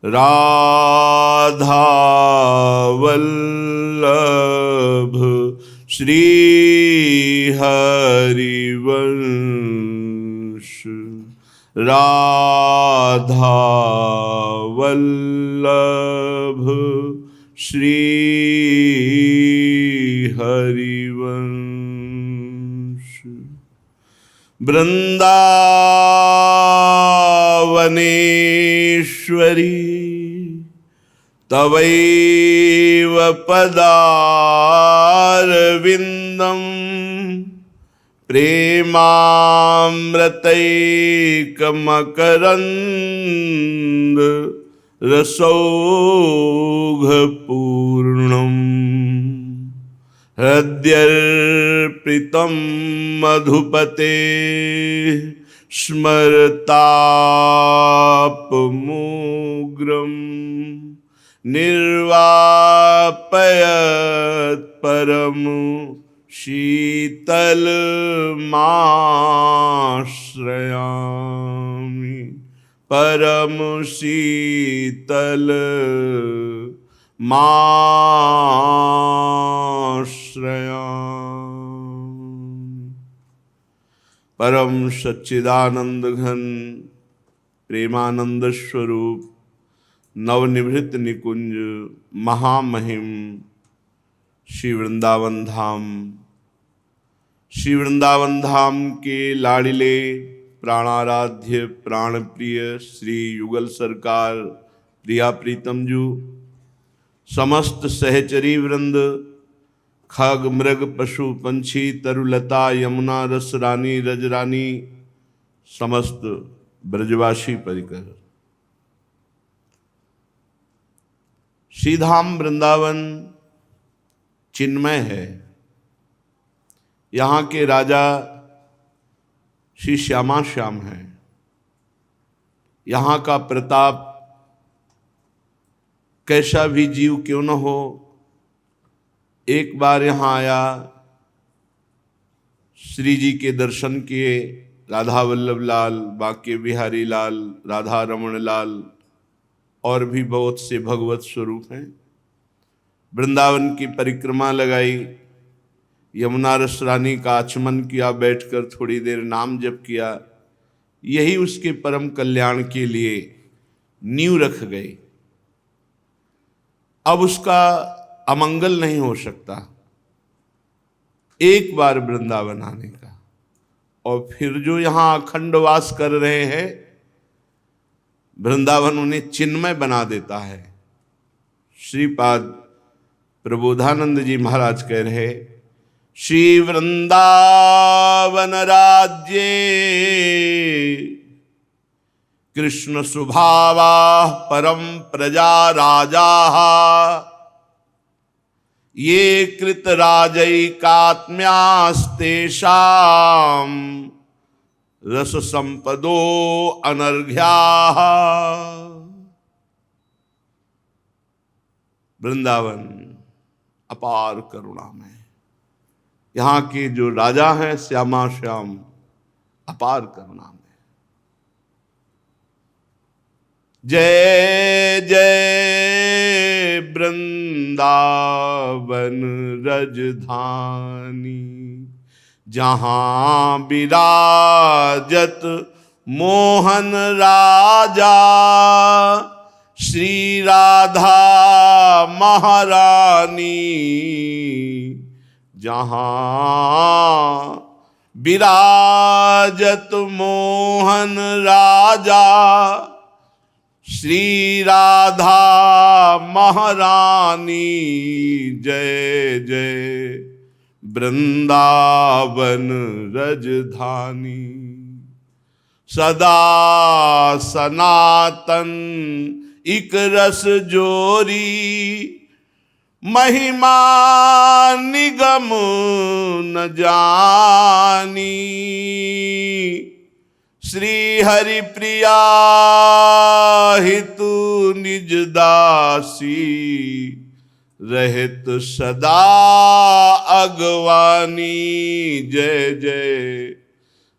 राधा वल्लभ श्री हरिवंश। राधा वल्लभ श्री हरिवंश। वृंदावनेश्वरी तवैव पदारविन्दं प्रेमामृतैकमकरन्द रसौघपूर्णम्। हृद्यर्पितं मधुपते स्मरतापमुग्रं निर्वापयत् परम शीतलमाश्रयामि। परम शीतलमाश्रयामि। परम सच्चिदानंद घन प्रेमानंद स्वरूप नवनिभृत निकुंज महामहिम श्री वृंदावन धाम। श्री वृंदावन धाम के लाडिले प्राणाराध्य प्राणप्रिय श्री युगल सरकार प्रिया प्रीतम जू, समस्त सहचरी वृंद, खग मृग पशु पंछी तरुलता यमुना रस रानी रजरानी, समस्त ब्रजवासी परिकर। श्रीधाम वृंदावन चिन्मय है। यहाँ के राजा श्री श्यामा श्याम हैं। यहाँ का प्रताप कैसा भी जीव क्यों न हो, एक बार यहाँ आया, श्री जी के दर्शन किए। राधा वल्लभ लाल, बाके बिहारी लाल, राधा रमण लाल और भी बहुत से भगवत स्वरूप हैं। वृंदावन की परिक्रमा लगाई, यमुना रस रानी का आचमन किया, बैठकर थोड़ी देर नाम जप किया। यही उसके परम कल्याण के लिए नींव रख गई। अब उसका अमंगल नहीं हो सकता। एक बार वृंदावन आने का, और फिर जो यहाँ अखंड वास कर रहे हैं, वृंदावन उन्हें चिन्मय बना देता है। श्रीपाद प्रबोधानंद जी महाराज कह रहे, श्री वृंदावन राज्ये कृष्ण स्वभावा परम प्रजा राजा। ये कृत राजैकात्म्यास्तेषां रस संपदो अनर्घ्या। वृंदावन अपार करुणा में, यहाँ के जो राजा हैं श्यामा श्याम, अपार करुणा में। जय जय वृंदावन रजधानी, जहाँ विराजत मोहन राजा। श्री राधा महारानी, जहाँ विराजत मोहन राजा। श्री राधा महारानी, जय जय वृंदावन रजधानी। सदा सनातन इक रस जोरी, महिमा निगम न जानी। श्री हरि प्रिया हितु निज दासी, रहित सदा अगवानी। जय जय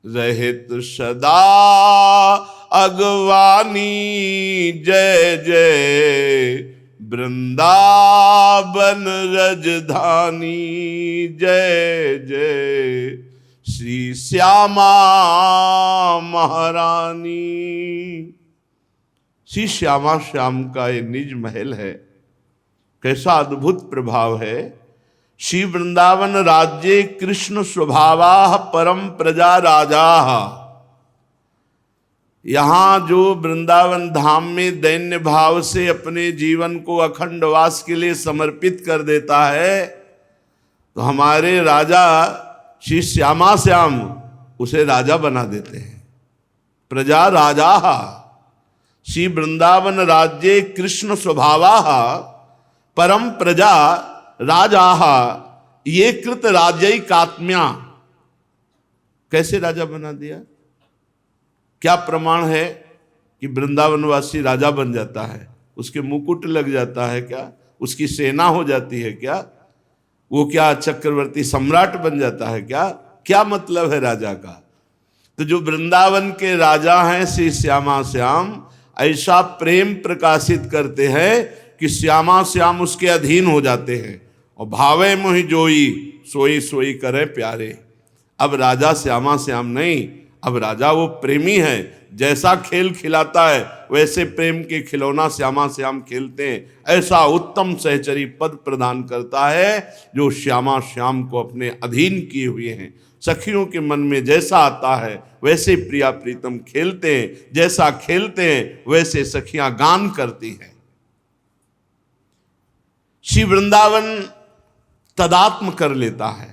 रहित सदा अगवानी, जय जय वृंदावन रजधानी, जय जय श्री श्यामा महारानी। श्री श्यामा श्याम का ये निज महल है, कैसा अद्भुत प्रभाव है। श्री वृंदावन राज्ये कृष्ण स्वभावा परम प्रजा राजा। यहाँ जो वृंदावन धाम में दैन्य भाव से अपने जीवन को अखंड वास के लिए समर्पित कर देता है, तो हमारे राजा श्री श्यामा श्याम उसे राजा बना देते हैं। प्रजा राजा। श्री वृंदावन राज्ये कृष्ण स्वभावा परम प्रजा राजा, ये कृत राज्यिकात्म्या। कैसे राजा बना दिया? क्या प्रमाण है कि वृंदावनवासी राजा बन जाता है? उसके मुकुट लग जाता है क्या? उसकी सेना हो जाती है क्या? वो क्या चक्रवर्ती सम्राट बन जाता है क्या? क्या मतलब है राजा का? तो जो वृंदावन के राजा हैं श्री श्यामा श्याम, ऐसा प्रेम प्रकाशित करते हैं कि श्यामा श्याम उसके अधीन हो जाते हैं। और भावे मोहि जोई, सोई सोई करे प्यारे। अब राजा श्यामा श्याम नहीं, अब राजा वो प्रेमी है। जैसा खेल खिलाता है वैसे प्रेम के खिलौना श्यामा श्याम खेलते हैं। ऐसा उत्तम सहचरी पद प्रदान करता है जो श्यामा श्याम को अपने अधीन किए हुए हैं। सखियों के मन में जैसा आता है वैसे प्रिया प्रीतम खेलते हैं, जैसा खेलते हैं वैसे सखियां गान करती हैं। श्री वृंदावन तदात्म कर लेता है।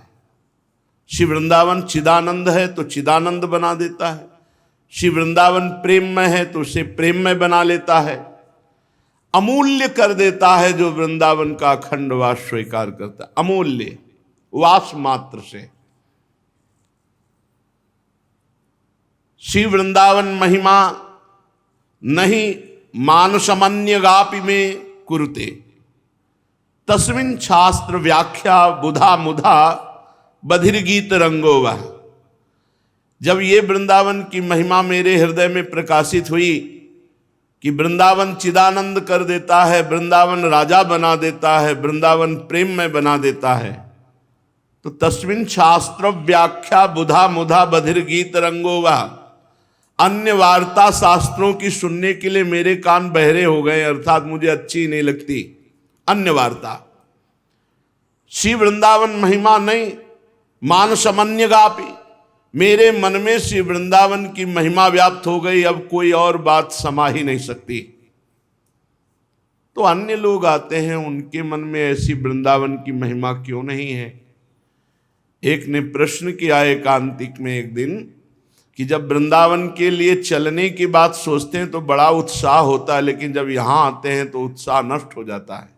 श्री वृंदावन चिदानंद है तो चिदानंद बना देता है। श्री वृंदावन प्रेममय है तो उसे प्रेममय बना लेता है। अमूल्य कर देता है जो वृंदावन का अखंड वास स्वीकार करता है। अमूल्य वास मात्र से। श्री वृंदावन महिमा नहीं मानसमन्य गापि में कुरुते, तस्मिन् शास्त्र व्याख्या बुधा मुधा बधिर गीत रंगो वह। जब ये वृंदावन की महिमा मेरे हृदय में प्रकाशित हुई कि वृंदावन चिदानंद कर देता है, वृंदावन राजा बना देता है, वृंदावन प्रेम में बना देता है, तो तस्मिन् शास्त्र व्याख्या बुधा मुधा बधिर गीत रंगो वह। अन्य वार्ता शास्त्रों की सुनने के लिए मेरे कान बहरे हो गए, अर्थात मुझे अच्छी नहीं लगती अन्य वार्ता। श्री वृंदावन महिमा नहीं मानसमन्य गापी, मेरे मन में श्री वृंदावन की महिमा व्याप्त हो गई। अब कोई और बात समा ही नहीं सकती। तो अन्य लोग आते हैं, उनके मन में ऐसी वृंदावन की महिमा क्यों नहीं है? एक ने प्रश्न किया एकांतिक में एक दिन कि जब वृंदावन के लिए चलने की बात सोचते हैं तो बड़ा उत्साह होता है, लेकिन जब यहां आते हैं तो उत्साह नष्ट हो जाता है।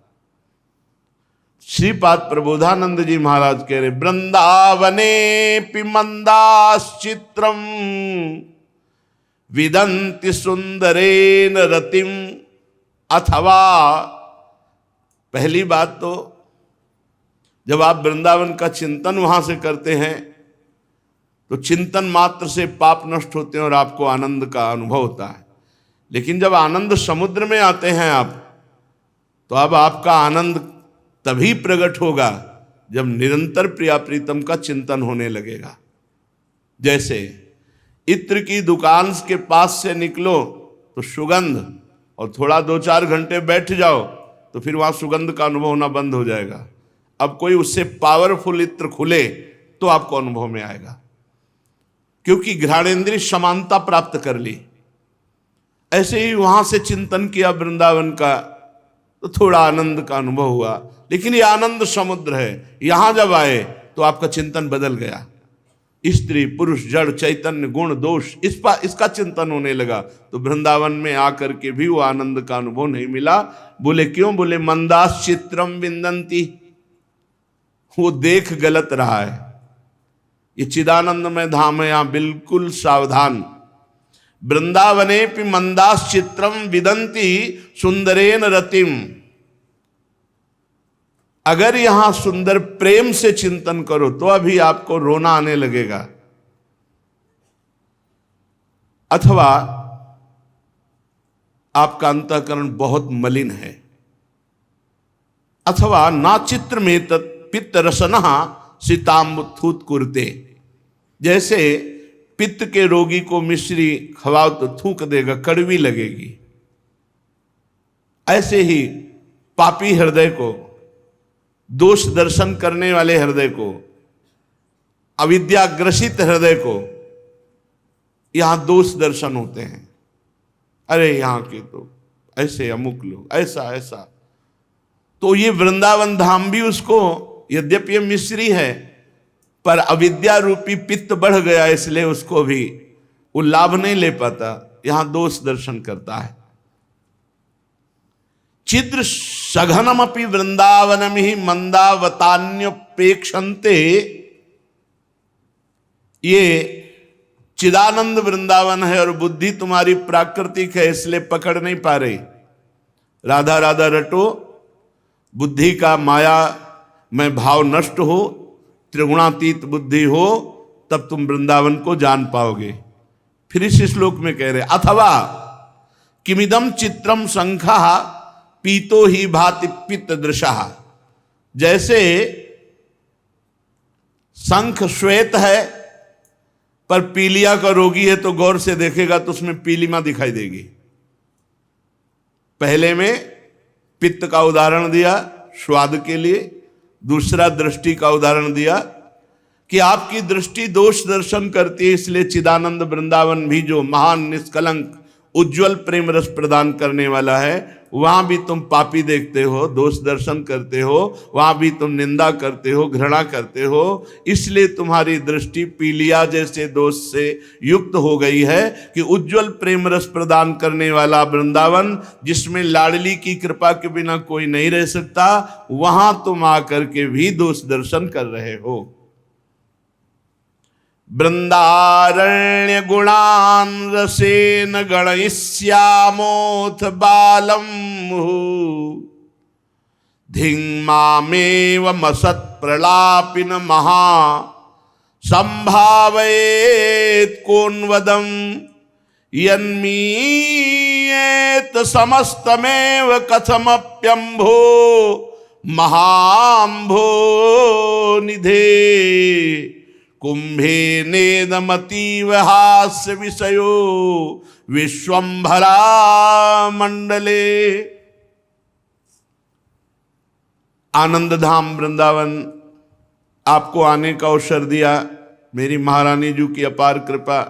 श्रीपाद प्रबोधानंद जी महाराज कह रहे, वृंदावने पिमंदाश्चित्रम विदंति सुंदरेन रतिम। अथवा पहली बात तो जब आप वृंदावन का चिंतन वहां से करते हैं तो चिंतन मात्र से पाप नष्ट होते हैं और आपको आनंद का अनुभव होता है। लेकिन जब आनंद समुद्र में आते हैं आप, तो अब आपका आनंद तभी प्रकट होगा जब निरंतर प्रिया प्रीतम का चिंतन होने लगेगा। जैसे इत्र की दुकान के पास से निकलो तो सुगंध, और थोड़ा 2-4 घंटे बैठ जाओ तो फिर वहां सुगंध का अनुभव होना बंद हो जाएगा। अब कोई उससे पावरफुल इत्र खुले तो आपको अनुभव में आएगा, क्योंकि घ्राणेन्द्रिय समानता प्राप्त कर ली। ऐसे ही वहां से चिंतन किया वृंदावन का तो थोड़ा आनंद का अनुभव हुआ, लेकिन ये आनंद समुद्र है। यहां जब आए तो आपका चिंतन बदल गया। स्त्री पुरुष जड़ चैतन्य गुण दोष इसका चिंतन होने लगा। तो वृंदावन में आकर के भी वो आनंद का अनुभव नहीं मिला। बोले क्यों? बोले मंदास चित्रम विंदंती, वो देख गलत रहा है। ये चिदानंदमय धाम है, यहां बिल्कुल सावधान। वृंदावने पि मंदास चित्रम विदंती सुंदरेन रतिम। अगर यहां सुंदर प्रेम से चिंतन करो तो अभी आपको रोना आने लगेगा। अथवा आपका अंतःकरण बहुत मलिन है। अथवा ना चित्र में पित्त रसना सीताम्बुथूत कुरते, जैसे पित्त के रोगी को मिश्री खवाओ तो थूक देगा, कड़वी लगेगी, ऐसे ही पापी हृदय को, दोष दर्शन करने वाले हृदय को, अविद्याग्रसित हृदय को यहां दोष दर्शन होते हैं। अरे यहां के तो ऐसे अमुक लोग, ऐसा ऐसा। तो ये वृंदावन धाम भी उसको, यद्यपि ये मिश्री है, पर अविद्या रूपी पित्त बढ़ गया, इसलिए उसको भी वो लाभ नहीं ले पाता, यहां दोष दर्शन करता है। चिद्र सघनमपि वृंदावनम ही मंदावतान्योपेक्षन्ते, ये चिदानंद वृंदावन है और बुद्धि तुम्हारी प्राकृतिक है, इसलिए पकड़ नहीं पा रही। राधा राधा रटो, बुद्धि का माया में भाव नष्ट हो, त्रिगुणातीत बुद्धि हो, तब तुम वृंदावन को जान पाओगे। फिर इस श्लोक में कह रहे अथवा किमिदम चित्रम शंखा पीतो ही भाति पित्त दृशा, जैसे शंख श्वेत है पर पीलिया का रोगी है तो गौर से देखेगा तो उसमें पीलिमा दिखाई देगी। पहले में पित्त का उदाहरण दिया स्वाद के लिए, दूसरा दृष्टि का उदाहरण दिया कि आपकी दृष्टि दोष दर्शन करती है, इसलिए चिदानंद वृंदावन भी जो महान निष्कलंक उज्जवल प्रेम रस प्रदान करने वाला है, वहां भी तुम पापी देखते हो, दोष दर्शन करते हो, वहां भी तुम निंदा करते हो, घृणा करते हो, इसलिए तुम्हारी दृष्टि पीलिया जैसे दोष से युक्त हो गई है कि उज्जवल प्रेम रस प्रदान करने वाला वृंदावन, जिसमें लाडली की कृपा के बिना कोई नहीं रह सकता, वहां तुम आकर के भी दोष दर्शन कर रहे हो। वृंदारण्य गुणान रसेन गणयिष्यामोऽथ बालम धिंमामेव मसत् प्रलापिन महा संभावयेत कोन्वदम यन्मीयेत समस्तमेव कथमप्यंभो महांभो निधे कुंभे नेदमतीव हास्य विषयो विश्वंभरा मंडले। आनंद धाम वृंदावन आपको आने का अवसर दिया, मेरी महारानी जी की अपार कृपा।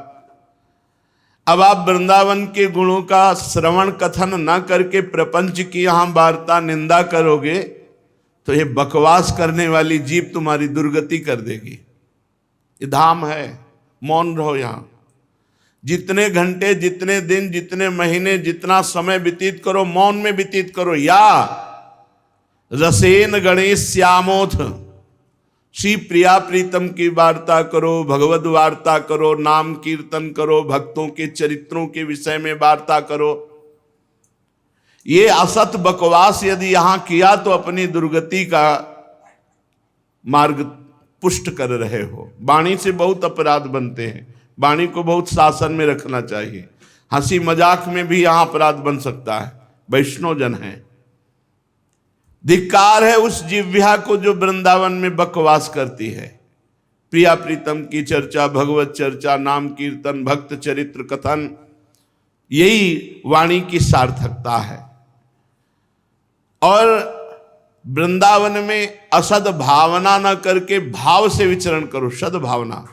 अब आप वृंदावन के गुणों का श्रवण कथन न करके प्रपंच की यहां वार्ता निंदा करोगे तो ये बकवास करने वाली जीभ तुम्हारी दुर्गति कर देगी। ये धाम है, मौन रहो यहां। जितने घंटे, जितने दिन, जितने महीने, जितना समय व्यतीत करो मौन में व्यतीत करो, या रसेन गणेश श्यामोथ, श्री प्रिया प्रीतम की वार्ता करो, भगवद वार्ता करो, नाम कीर्तन करो, भक्तों के चरित्रों के विषय में वार्ता करो। ये असत बकवास यदि यहां किया तो अपनी दुर्गति का मार्ग पुष्ट कर रहे हो। वाणी से बहुत अपराध बनते हैं, वाणी को बहुत शासन में रखना चाहिए। हंसी मजाक में भी यहां अपराध बन सकता है, वैष्णव जन है। धिक्कार है उस जिह्वा को जो वृंदावन में बकवास करती है। प्रिया प्रीतम की चर्चा, भगवत चर्चा, नाम कीर्तन, भक्त चरित्र कथन, यही वाणी की सार्थकता है। और वृंदावन में असद भावना न करके भाव से विचरण करो, सद भावना।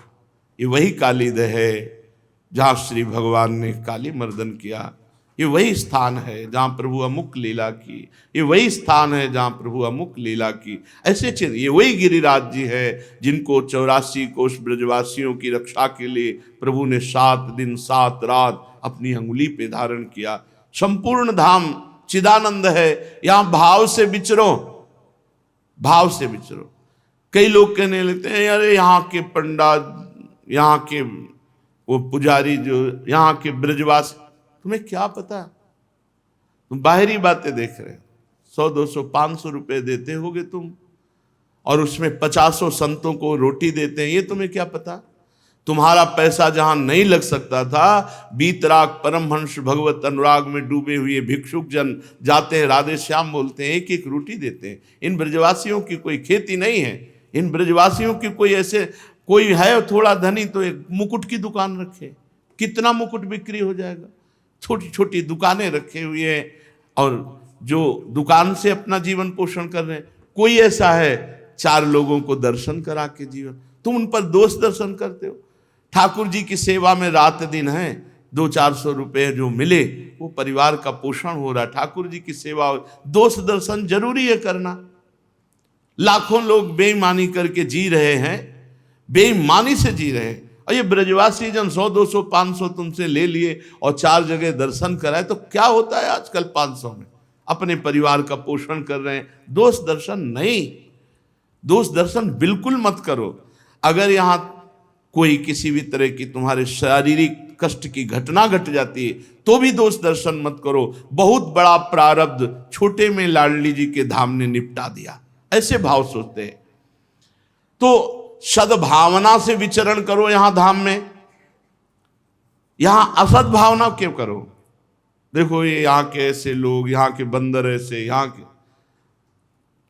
ये वही कालीद है जहां श्री भगवान ने काली मर्दन किया, ये वही स्थान है जहां प्रभु अमुक लीला की, ये वही स्थान है जहां प्रभु अमुक लीला की। ऐसे ये वही गिरिराज जी है जिनको 84 कोष ब्रजवासियों की रक्षा के लिए प्रभु ने 7 दिन 7 रात अपनी अंगुली पे धारण किया। संपूर्ण धाम चिदानंद है, यहां भाव से विचरो, भाव से विचरो। कई लोग कहने लगते हैं अरे यहाँ के पंडा, यहाँ के वो पुजारी, जो यहाँ के ब्रजवासी, तुम्हें क्या पता, तुम बाहरी बातें देख रहे हो। 100 200 500 रुपए देते होगे तुम, और उसमें 50 संतों को रोटी देते हैं, ये तुम्हें क्या पता। तुम्हारा पैसा जहां नहीं लग सकता था, बीतराग परमहंस भगवत अनुराग में डूबे हुए भिक्षुक जन जाते हैं, राधे श्याम बोलते हैं, एक एक रोटी देते हैं। इन ब्रजवासियों की कोई खेती नहीं है, इन ब्रजवासियों की कोई ऐसे कोई है थोड़ा धनी तो एक मुकुट की दुकान रखे, कितना मुकुट बिक्री हो जाएगा। छोटी छोटी दुकानें रखे हुए हैं और जो दुकान से अपना जीवन पोषण कर रहे हैं। कोई ऐसा है 4 लोगों को दर्शन करा के जीवन, तुम उन पर दोष दर्शन करते हो। ठाकुर जी की सेवा में रात दिन है, 200-400 रुपए जो मिले वो परिवार का पोषण हो रहा है। ठाकुर जी की सेवा, दोष दर्शन जरूरी है करना। लाखों लोग बेईमानी करके जी रहे हैं, बेईमानी से जी रहे हैं, और ये ब्रजवासी जन 100-200 500 तुमसे ले लिए और 4 जगह दर्शन कराए, तो क्या होता है आजकल 500 में? अपने परिवार का पोषण कर रहे हैं। दोष दर्शन नहीं, दोष दर्शन बिल्कुल मत करो। अगर यहां कोई किसी भी तरह की तुम्हारे शारीरिक कष्ट की घटना घट जाती है तो भी दोष दर्शन मत करो। बहुत बड़ा प्रारब्ध छोटे में लाडली जी के धाम ने निपटा दिया, ऐसे भाव सोचते हैं। तो सद्भावना से विचरण करो यहां धाम में, यहां असद भावना क्यों करो? देखो ये यहाँ के ऐसे लोग, यहाँ के बंदर ऐसे, यहाँ के,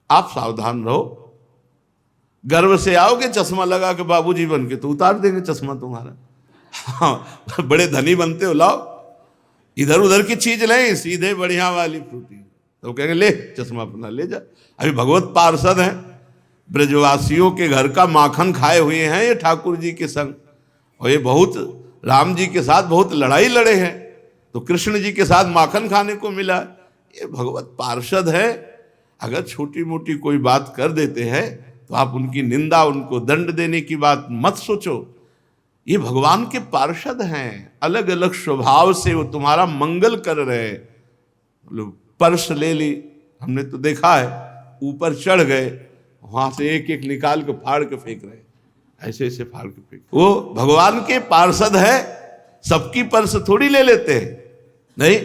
आप सावधान रहो। गर्व से आओगे चश्मा लगा के बाबूजी बन के, तो उतार देंगे चश्मा तुम्हारा। हाँ, बड़े धनी बनते हो, लाओ इधर उधर की चीज नहीं, सीधे बढ़िया वाली फ्रूटी, तो कहेंगे ले चश्मा अपना ले जा। अभी भगवत पार्षद हैं, ब्रजवासियों के घर का माखन खाए हुए हैं ये ठाकुर जी के संग, और ये बहुत राम जी के साथ बहुत लड़ाई लड़े हैं, तो कृष्ण जी के साथ माखन खाने को मिला। ये भगवत पार्षद है, अगर छोटी मोटी कोई बात कर देते हैं तो आप उनकी निंदा, उनको दंड देने की बात मत सोचो। ये भगवान के पार्षद हैं, अलग अलग स्वभाव से वो तुम्हारा मंगल कर रहे हैं। पर्स ले ली, हमने तो देखा है, ऊपर चढ़ गए, वहां से एक एक निकाल के फाड़ के फेंक रहे, ऐसे ऐसे फाड़ के फेंक। वो भगवान के पार्षद है, सबकी पर्स थोड़ी ले लेते हैं, नहीं।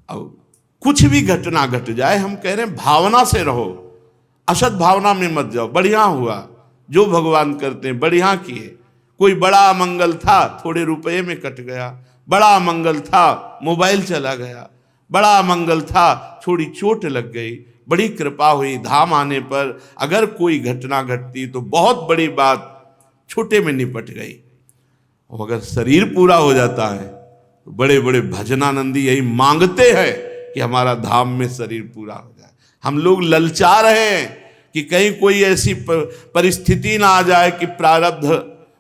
अब कुछ भी घटना घट जाए, हम कह रहे हैं भावना से रहो, असद भावना में मत जाओ। बढ़िया हुआ जो भगवान करते हैं, बढ़िया किए। कोई बड़ा मंगल था, थोड़े रुपए में कट गया, बड़ा मंगल था मोबाइल चला गया, बड़ा मंगल था थोड़ी चोट लग गई, बड़ी कृपा हुई। धाम आने पर अगर कोई घटना घटती तो बहुत बड़ी बात छोटे में निपट गई। और अगर शरीर पूरा हो जाता है तो बड़े बड़े भजनानंदी यही मांगते हैं कि हमारा धाम में शरीर पूरा हो जाए। हम लोग ललचा रहे हैं कि कहीं कोई ऐसी परिस्थिति ना आ जाए कि प्रारब्ध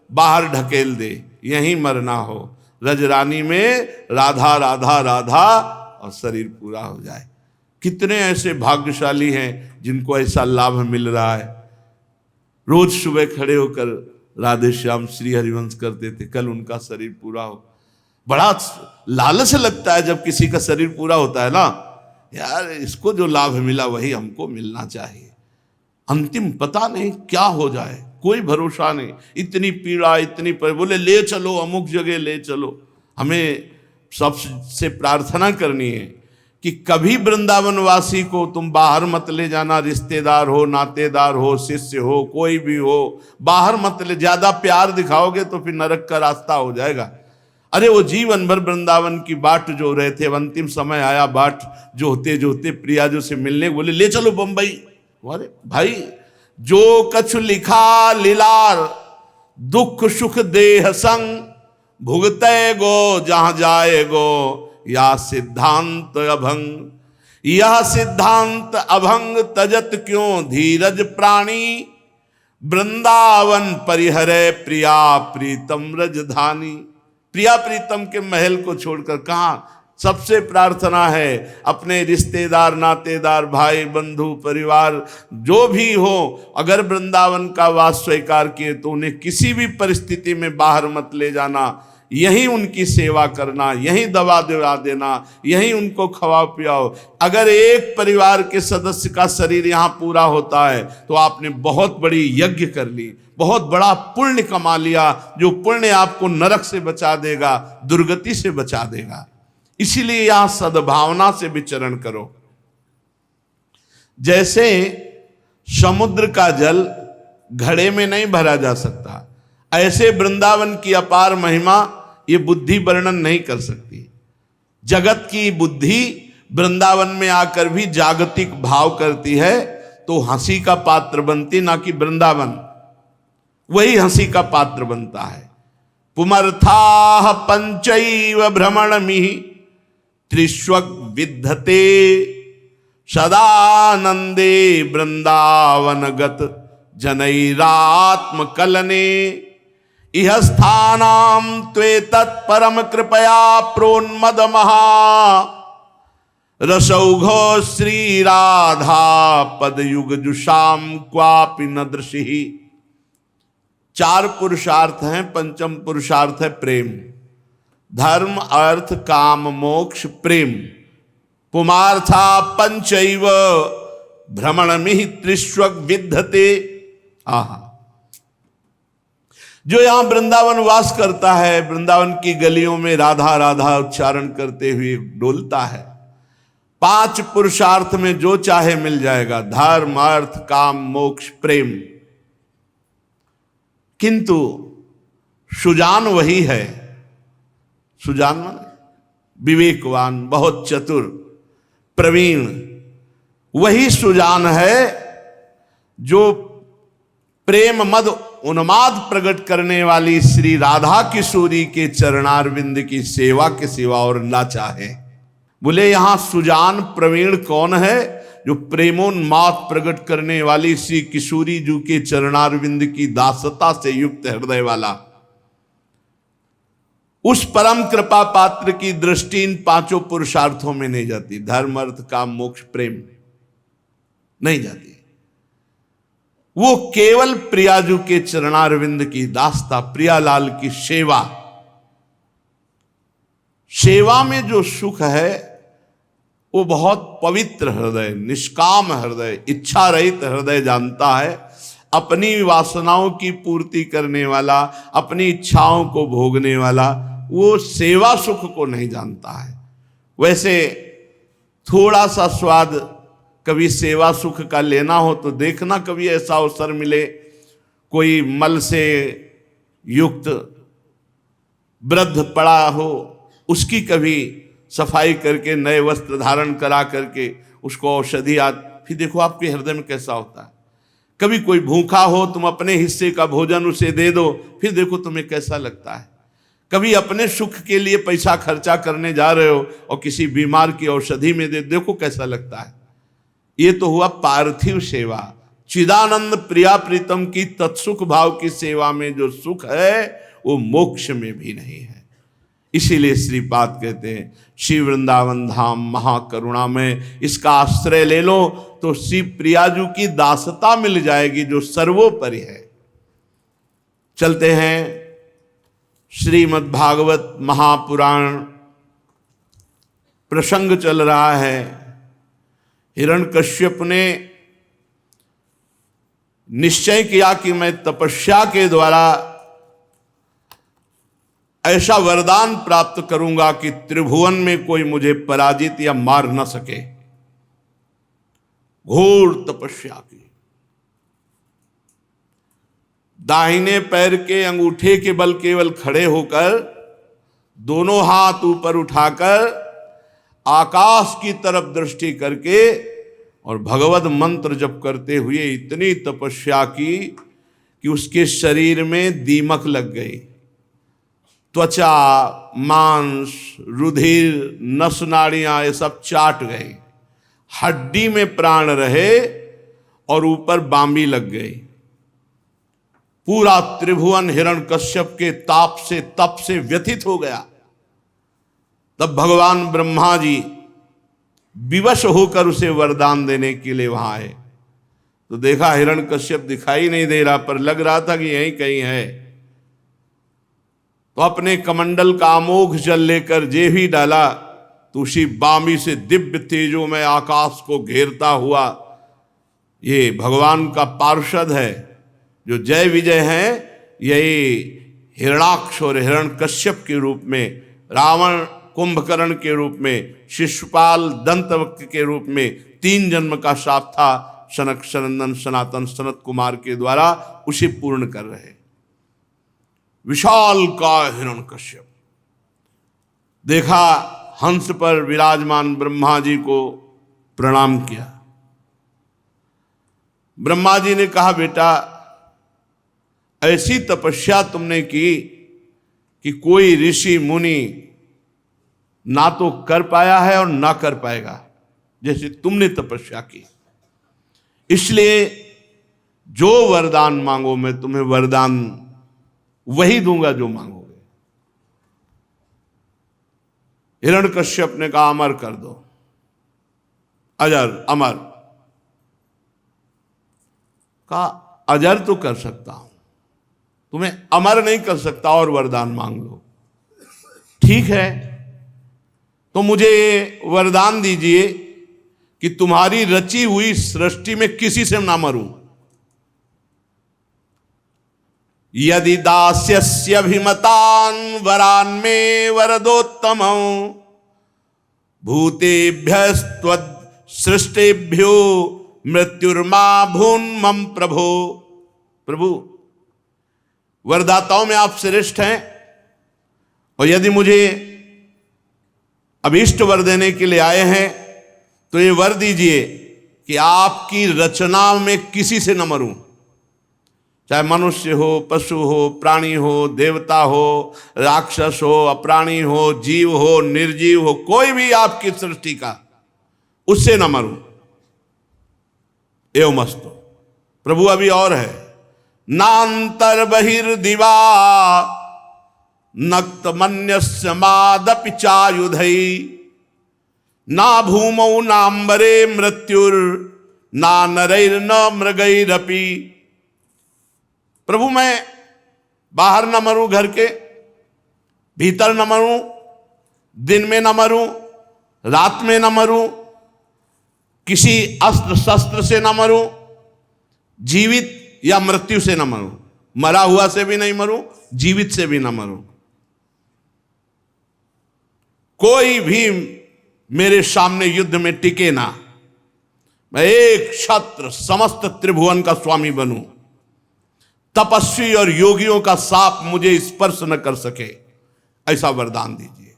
बाहर ढकेल दे, यहीं मरना हो। रजरानी में राधा राधा राधा और शरीर पूरा हो जाए। कितने ऐसे भाग्यशाली हैं जिनको ऐसा लाभ मिल रहा है। रोज सुबह खड़े होकर राधे श्याम श्री हरिवंश करते थे, कल उनका शरीर पूरा हो। बड़ा लालच लगता है जब किसी का शरीर पूरा होता है ना, यार इसको जो लाभ मिला वही हमको मिलना चाहिए। अंतिम पता नहीं क्या हो जाए, कोई भरोसा नहीं। इतनी पीड़ा, इतनी बोले ले चलो अमुक जगह ले चलो। हमें सबसे प्रार्थना करनी है कि कभी वृंदावनवासी को तुम बाहर मत ले जाना। रिश्तेदार हो, नातेदार हो, शिष्य हो, कोई भी हो, बाहर मत ले। ज्यादा प्यार दिखाओगे तो फिर नरक का रास्ता हो जाएगा। अरे वो जीवन भर वृंदावन की बाट जो रहे थे, अंतिम समय आया बाट जो होते प्रिया जो से मिलने, बोले ले चलो बंबई। अरे भाई, जो कछु लिखा लीलार दुख सुख देह संग, भुगते गो जहां जाए गो, या सिद्धांत अभंग। यह सिद्धांत अभंग तजत क्यों धीरज प्राणी, वृंदावन परिहरे प्रिया प्रीतम रजधानी। प्रिया प्रीतम के महल को छोड़कर कहाँ? सबसे प्रार्थना है अपने रिश्तेदार, नातेदार, भाई बंधु, परिवार जो भी हो, अगर वृंदावन का वास स्वीकार किए तो उन्हें किसी भी परिस्थिति में बाहर मत ले जाना। यहीं उनकी सेवा करना, यहीं दवा दिला देना, यहीं उनको खवाओ पियाओ। अगर एक परिवार के सदस्य का शरीर यहाँ पूरा होता है तो आपने बहुत बड़ी यज्ञ कर ली, बहुत बड़ा पुण्य कमा लिया, जो पुण्य आपको नरक से बचा देगा, दुर्गति से बचा देगा। इसीलिए यहां सद्भावना से विचरण करो। जैसे समुद्र का जल घड़े में नहीं भरा जा सकता, ऐसे वृंदावन की अपार महिमा ये बुद्धि वर्णन नहीं कर सकती। जगत की बुद्धि वृंदावन में आकर भी जागतिक भाव करती है तो हंसी का पात्र बनती, ना कि वृंदावन वही हंसी का पात्र बनता है। पुमर्था पंचैव भ्रमणमिहि त्रिष्वग विद्धते सदानंदे वृंदावनगत जनैरात्म कलने इह स्थानाम त्वेतत् परम कृपया प्रोन्मद महा रसौघो श्री राधा पदयुग जुषाम क्वापि न दृशि। 4 पुरुषार्थ हैं, पंचम पुरुषार्थ है प्रेम। धर्म अर्थ काम मोक्ष प्रेम। पुमार्था पंचैव भ्रमणमिहि त्रिष्वग विद्धते। आहा, जो यहां वृंदावन वास करता है, वृंदावन की गलियों में राधा राधा उच्चारण करते हुए डोलता है, 5 पुरुषार्थ में जो चाहे मिल जाएगा, धर्म अर्थ काम मोक्ष प्रेम। किंतु सुजान वही है, सुजान माने विवेकवान, बहुत चतुर प्रवीण, वही सुजान है जो प्रेम मद उन्माद प्रकट करने वाली श्री राधा किशोरी के चरणारविंद की सेवा के सिवा और ना चाहे। बोले यहां सुजान प्रवीण कौन है? जो प्रेमोन्माद प्रकट करने वाली श्री किशोरी जी के चरणारविंद की दासता से युक्त हृदय वाला। उस परम कृपा पात्र की दृष्टि इन 5 पुरुषार्थों में नहीं जाती, धर्म अर्थ काम मोक्ष प्रेम नहीं जाती। वो केवल प्रियाजू के चरणारविंद की दास्ता, प्रियालाल की सेवा। सेवा में जो सुख है वो बहुत पवित्र हृदय, निष्काम हृदय, इच्छा रहित हृदय जानता है। अपनी वासनाओं की पूर्ति करने वाला, अपनी इच्छाओं को भोगने वाला, वो सेवा सुख को नहीं जानता है। वैसे थोड़ा सा स्वाद कभी सेवा सुख का लेना हो तो देखना, कभी ऐसा अवसर मिले, कोई मल से युक्त वृद्ध पड़ा हो, उसकी कभी सफाई करके नए वस्त्र धारण करा करके उसको औषधि फिर देखो आपके हृदय में कैसा होता है। कभी कोई भूखा हो, तुम अपने हिस्से का भोजन उसे दे दो, फिर देखो तुम्हें कैसा लगता है। कभी अपने सुख के लिए पैसा खर्चा करने जा रहे हो और किसी बीमार की औषधि में देखो कैसा लगता है। ये तो हुआ पार्थिव सेवा। चिदानंद प्रिया प्रीतम की तत्सुख भाव की सेवा में जो सुख है वो मोक्ष में भी नहीं है। इसीलिए श्रीपाद कहते हैं श्री वृंदावन धाम महाकरुणा में, इसका आश्रय ले लो तो श्री प्रियाजू की दासता मिल जाएगी जो सर्वोपरि है। चलते हैं श्रीमद् भागवत महापुराण, प्रसंग चल रहा है। हिरण्यकश्यप ने निश्चय किया कि मैं तपस्या के द्वारा ऐसा वरदान प्राप्त करूंगा कि त्रिभुवन में कोई मुझे पराजित या मार न सके। घोर तपस्या की, दाहिने पैर के अंगूठे के बल केवल खड़े होकर, दोनों हाथ ऊपर उठाकर आकाश की तरफ दृष्टि करके और भगवत मंत्र जप करते हुए इतनी तपस्या की कि उसके शरीर में दीमक लग गई। त्वचा, मांस, रुधिर, नस नाड़ियां ये सब चाट गए, हड्डी में प्राण रहे और ऊपर बांबी लग गई। पूरा त्रिभुवन हिरण्यकश्यप के ताप से, तप से व्यथित हो गया। तब भगवान ब्रह्मा जी विवश होकर उसे वरदान देने के लिए वहां आए तो देखा हिरण्यकश्यप दिखाई नहीं दे रहा, पर लग रहा था कि यहीं कहीं है। तो अपने कमंडल का अमोघ जल लेकर जे ही डाला तो उसी बामी से दिव्य तेजों में आकाश को घेरता हुआ ये भगवान का पार्षद है, जो जय विजय है, यही हिरणाक्ष और हिरण्यकश्यप के रूप में, रावण कुंभकर्ण के रूप में, शिशुपाल दंतवक्र के रूप में 3 जन्म का शाप था सनक सनंदन सनातन सनत कुमार के द्वारा, उसे पूर्ण कर रहे। विशाल का हिरण्यकश्यप देखा, हंस पर विराजमान ब्रह्मा जी को प्रणाम किया। ब्रह्मा जी ने कहा, बेटा ऐसी तपस्या तुमने की कि कोई ऋषि मुनि ना तो कर पाया है और ना कर पाएगा जैसे तुमने तपस्या की। इसलिए जो वरदान मांगो मैं तुम्हें वरदान वही दूंगा जो मांगोगे। हिरण्यकश्यप ने कहा, अमर कर दो, अजर अमर। कहा, अजर तो कर सकता हूं, तुम्हें अमर नहीं कर सकता, और वरदान मांग लो। ठीक है, तो मुझे वरदान दीजिए कि तुम्हारी रची हुई सृष्टि में किसी से ना मरूं। यदि दास्यस्यभिमतान् वरान् मे वरदोत्तमं भूतेभ्यस्त्वद् सृष्टेभ्यो मृत्युर्मा भून्मम प्रभो। प्रभु, वरदाताओं में आप श्रेष्ठ हैं, और यदि मुझे अभीष्ट वर देने के लिए आए हैं तो ये वर दीजिए कि आपकी रचना में किसी से न मरूं, चाहे मनुष्य हो, पशु हो, प्राणी हो, देवता हो, राक्षस हो, अप्राणी हो, जीव हो, निर्जीव हो, कोई भी आपकी सृष्टि का, उससे न मरूं। एवमस्तु। प्रभु अभी और है, नांतर बहिर्दिवा नक्तमन्यस्य मादपि चायुधै ना भूमौ नांबरे मृत्युर ना नरैर्न मृगैरपि। प्रभु मैं बाहर न मरूं, घर के भीतर न मरूं, दिन में न मरूं, रात में न मरूं, किसी अस्त्र शस्त्र से न मरूं, जीवित या मृत्यु से न मरूं, मरा हुआ से भी नहीं मरूं, जीवित से भी न मरूं। कोई भी मेरे सामने युद्ध में टिके ना, मैं एक छत्र समस्त त्रिभुवन का स्वामी बनूं, तपस्वी और योगियों का साप मुझे स्पर्श न कर सके, ऐसा वरदान दीजिए।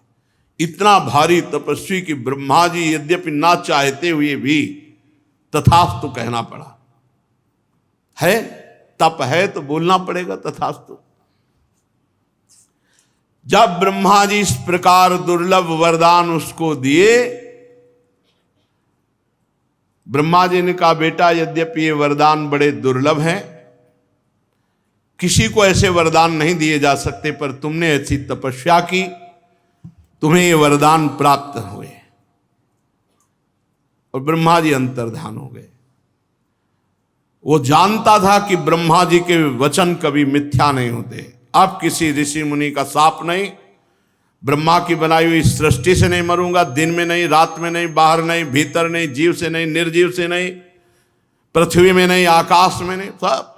इतना भारी तपस्वी कि ब्रह्मा जी यद्यपि ना चाहते हुए भी तथास्तु कहना पड़ा। है तप है तो बोलना पड़ेगा तथास्तु। जब ब्रह्मा जी इस प्रकार दुर्लभ वरदान उसको दिए, ब्रह्मा जी ने कहा, बेटा यद्यपि ये वरदान बड़े दुर्लभ हैं, किसी को ऐसे वरदान नहीं दिए जा सकते, पर तुमने ऐसी तपस्या की, तुम्हें ये वरदान प्राप्त हुए। और ब्रह्मा जी अंतर्धान हो गए। वो जानता था कि ब्रह्मा जी के वचन कभी मिथ्या नहीं होते। अब किसी ऋषि मुनि का शाप नहीं, ब्रह्मा की बनाई हुई सृष्टि से नहीं मरूंगा, दिन में नहीं, रात में नहीं, बाहर नहीं, भीतर नहीं, जीव से नहीं, निर्जीव से नहीं, पृथ्वी में नहीं, आकाश में नहीं, सब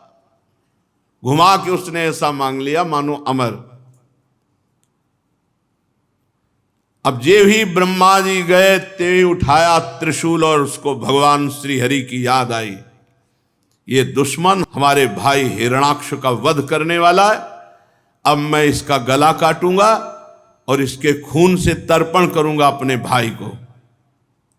घुमा के उसने ऐसा मांग लिया मानो अमर। अब जे ही ब्रह्मा जी गए, ते ही उठाया त्रिशूल और उसको भगवान श्री हरि की याद आई। ये दुश्मन हमारे भाई हिरण्याक्ष का वध करने वाला है, अब मैं इसका गला काटूंगा और इसके खून से तर्पण करूंगा अपने भाई को।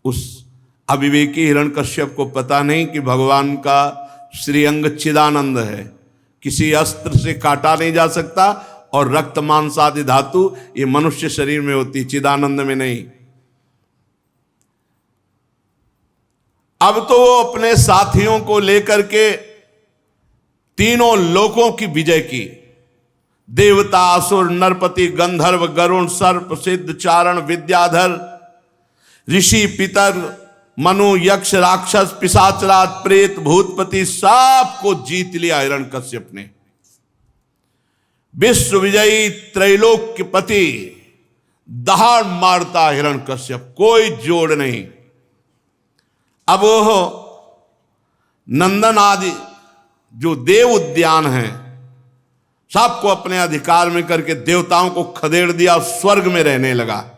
उस अविवेकी हिरण्यकश्यप को पता नहीं कि भगवान का श्रीअंग चिदानंद है, किसी अस्त्र से काटा नहीं जा सकता, और रक्त मांस आदि धातु ये मनुष्य शरीर में होती, चिदानंद में नहीं। अब तो वो अपने साथियों को लेकर के तीनों लोकों की विजय की। देवता, असुर, नरपति, गंधर्व, गरुण, सर्प, सिद्ध, चारण, विद्याधर, ऋषि, पितर, मनु, यक्ष, राक्षस, पिशाचराज, प्रेत, भूतपति, सबको जीत लिया हिरण्यकश्यप ने। विश्व विजयी त्रैलोक्यपति, दहाड़ मारता हिरण्यकश्यप, कोई जोड़ नहीं। अब वो नंदन आदि जो देव उद्यान है सबको अपने अधिकार में करके देवताओं को खदेड़ दिया, स्वर्ग में रहने लगा।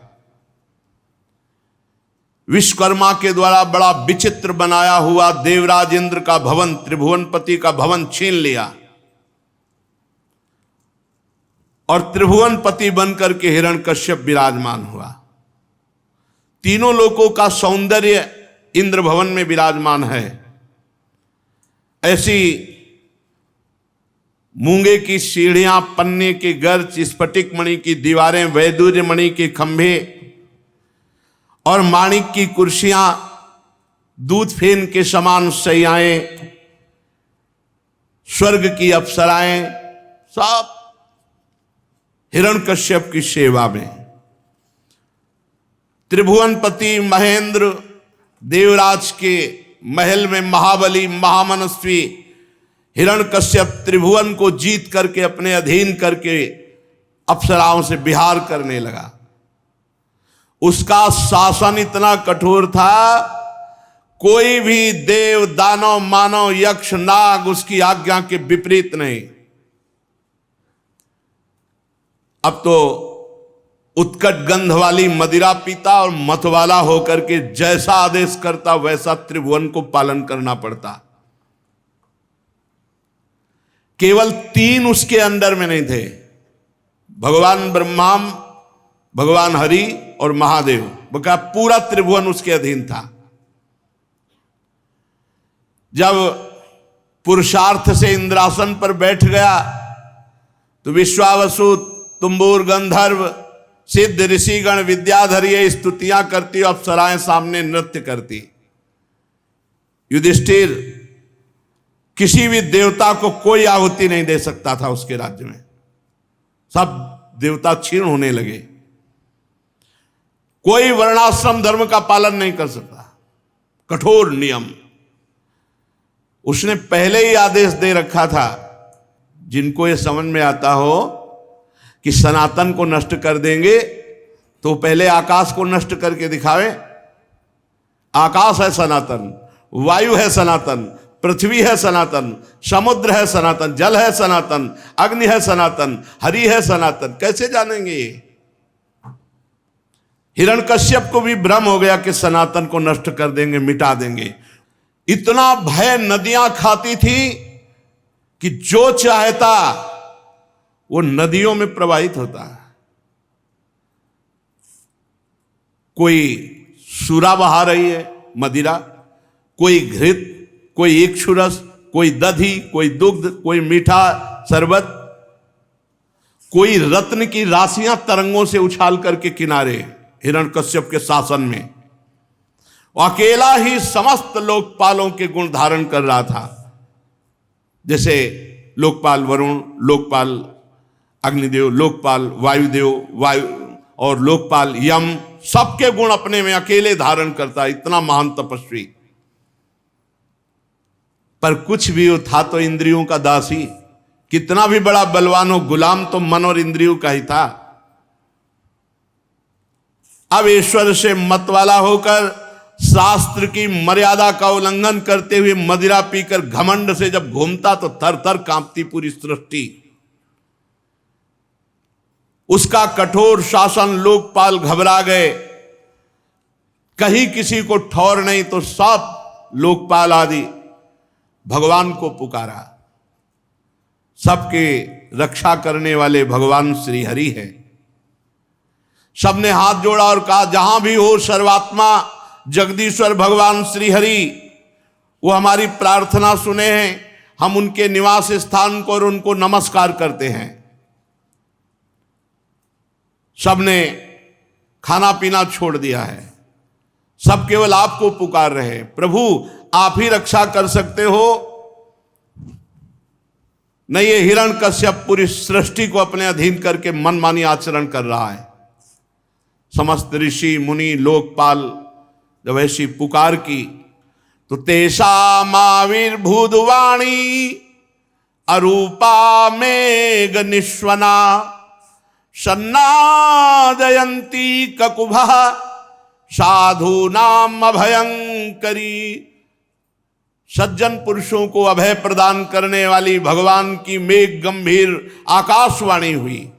विश्वकर्मा के द्वारा बड़ा विचित्र बनाया हुआ देवराज इंद्र का भवन, त्रिभुवनपति का भवन छीन लिया। और त्रिभुवनपति बनकर के हिरण्यकश्यप विराजमान हुआ। तीनों लोकों का सौंदर्य इंद्र भवन में विराजमान है। ऐसी मूंगे की सीढ़ियां, पन्ने के गर्च, स्फटिक मणि की दीवारें, वैदूर्य मणि के खंभे और माणिक की कुर्सियां, दूध फेन के समान शैयाएं, स्वर्ग की अप्सराएं, सब हिरण्यकश्यप की सेवा में। त्रिभुवनपति महेंद्र देवराज के महल में महाबली महामनस्वी हिरण्यकश्यप त्रिभुवन को जीत करके अपने अधीन करके अप्सराओं से विहार करने लगा। उसका शासन इतना कठोर था, कोई भी देव दानव मानव यक्ष नाग उसकी आज्ञा के विपरीत नहीं। अब तो उत्कट गंध वाली मदिरा पीता और मतवाला होकर के जैसा आदेश करता वैसा त्रिभुवन को पालन करना पड़ता। केवल 3 उसके अंडर में नहीं थे, भगवान ब्रह्मा, भगवान हरि और महादेव, बका पूरा त्रिभुवन उसके अधीन था। जब पुरुषार्थ से इंद्रासन पर बैठ गया तो विश्वावसु, तुम्बुर, गंधर्व, सिद्ध, ऋषिगण, विद्याधरी स्तुतियां करती, अप्सराएं सामने नृत्य करती। युधिष्ठिर किसी भी देवता को कोई आहुति नहीं दे सकता था उसके राज्य में, सब देवता क्षीण होने लगे। कोई वर्णाश्रम धर्म का पालन नहीं कर सकता, कठोर नियम। उसने पहले ही आदेश दे रखा था, जिनको ये समझ में आता हो कि सनातन को नष्ट कर देंगे तो पहले आकाश को नष्ट करके दिखावे। आकाश है सनातन, वायु है सनातन, पृथ्वी है सनातन, समुद्र है सनातन, जल है सनातन, अग्नि है सनातन, हरि है सनातन। कैसे जानेंगे ये? हिरण्यकश्यप को भी भ्रम हो गया कि सनातन को नष्ट कर देंगे, मिटा देंगे। इतना भय नदियां खाती थी कि जो चाहता वो नदियों में प्रवाहित होता है। कोई सूरा बहा रही है मदिरा, कोई घृत, कोई इक्षुरस, कोई दधी, कोई दुग्ध, कोई मीठा शरबत, कोई रत्न की राशियां तरंगों से उछाल करके किनारे हिरण्यकश्यप के शासन में। अकेला ही समस्त लोकपालों के गुण धारण कर रहा था। जैसे लोकपाल वरुण, लोकपाल अग्निदेव, लोकपाल वायुदेव, वायु और लोकपाल यम, सबके गुण अपने में अकेले धारण करता, इतना महान तपस्वी। पर कुछ भी हो, था तो इंद्रियों का दासी। कितना भी बड़ा बलवान हो, गुलाम तो मन और इंद्रियों का ही था। अब ईश्वर से मतवाला होकर शास्त्र की मर्यादा का उल्लंघन करते हुए मदिरा पीकर घमंड से जब घूमता तो थर थर कांपती पूरी सृष्टि। उसका कठोर शासन, लोकपाल घबरा गए। कहीं किसी को ठौर नहीं तो सब लोकपाल आदि भगवान को पुकारा। सबके रक्षा करने वाले भगवान श्री हरि है। सबने हाथ जोड़ा और कहा, जहां भी हो सर्वात्मा जगदीश्वर भगवान श्री हरि, वो हमारी प्रार्थना सुने हैं। हम उनके निवास स्थान को और उनको नमस्कार करते हैं। सबने खाना पीना छोड़ दिया है, सब केवल आपको पुकार रहे हैं। प्रभु आप ही रक्षा कर सकते हो। नहीं, ये हिरण्यकश्यप पूरी सृष्टि को अपने अधीन करके मनमानी आचरण कर रहा है। समस्त ऋषि मुनि लोकपाल जब ऐसी पुकार की तो तेषामाविर्भूत वाणी अरूपा मेघ निश्वना सन्नादयन्ती ककुभः साधूनाम अभयंकरी। सज्जन पुरुषों को अभय प्रदान करने वाली भगवान की मेघ गंभीर आकाशवाणी हुई।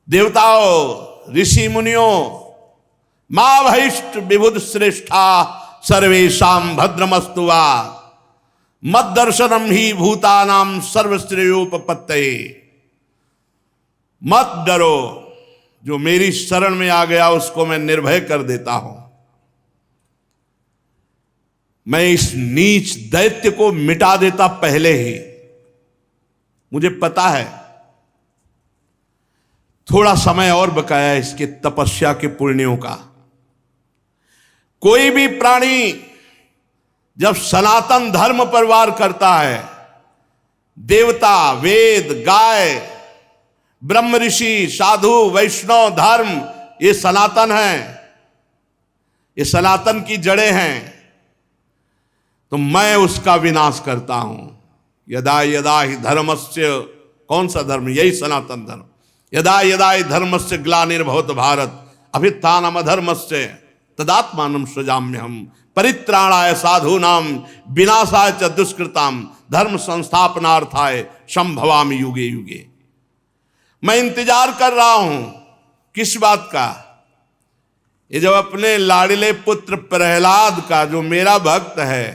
देवताओं, ऋषि मुनियों, मां भैष्ट विबुध श्रेष्ठा सर्वेशाम भद्रमस्तुवा मद दर्शनम ही भूतानाम सर्वश्रेयोपपत्तये। मत डरो, जो मेरी शरण में आ गया उसको मैं निर्भय कर देता हूं। मैं इस नीच दैत्य को मिटा देता पहले ही। मुझे पता है थोड़ा समय और बकाया इसके तपस्या के पुण्यों का। कोई भी प्राणी जब सनातन धर्म पर वार करता है, देवता, वेद, गाय, ब्रह्म ऋषि, साधु, वैष्णव धर्म, ये सनातन है, ये सनातन की जड़ें हैं, तो मैं उसका विनाश करता हूं। यदा यदा ही धर्मस्य, कौन सा धर्म? यही सनातन धर्म। यदा यदा ही धर्मस्य ग्लानिर्भवत भारत अभ्युत्थानम अधर्मस्य तदात्मानं सृजाम्यहम् परित्राणाय साधूनाम विनाशाय च दुष्कृताम धर्म संस्थापनार्थाय संभवामि युगे युगे। मैं इंतजार कर रहा हूं किस बात का? ये जब अपने लाडले पुत्र प्रहलाद का, जो मेरा भक्त है,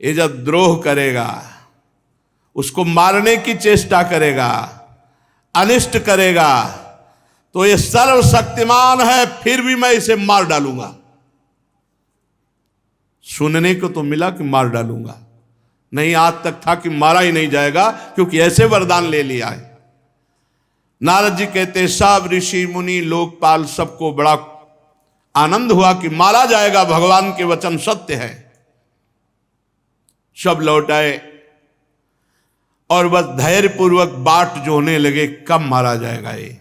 ये जब द्रोह करेगा, उसको मारने की चेष्टा करेगा, अनिष्ट करेगा, तो ये सर्वशक्तिमान है, फिर भी मैं इसे मार डालूंगा। सुनने को तो मिला कि मार डालूंगा, नहीं, आज तक था कि मारा ही नहीं जाएगा, क्योंकि ऐसे वरदान ले लिया है। नारद जी कहते सब ऋषि मुनि लोकपाल सबको बड़ा आनंद हुआ कि मारा जाएगा, भगवान के वचन सत्य है। सब लौट आए और बस धैर्यपूर्वक बाट जोहने लगे, कब मारा जाएगा ये।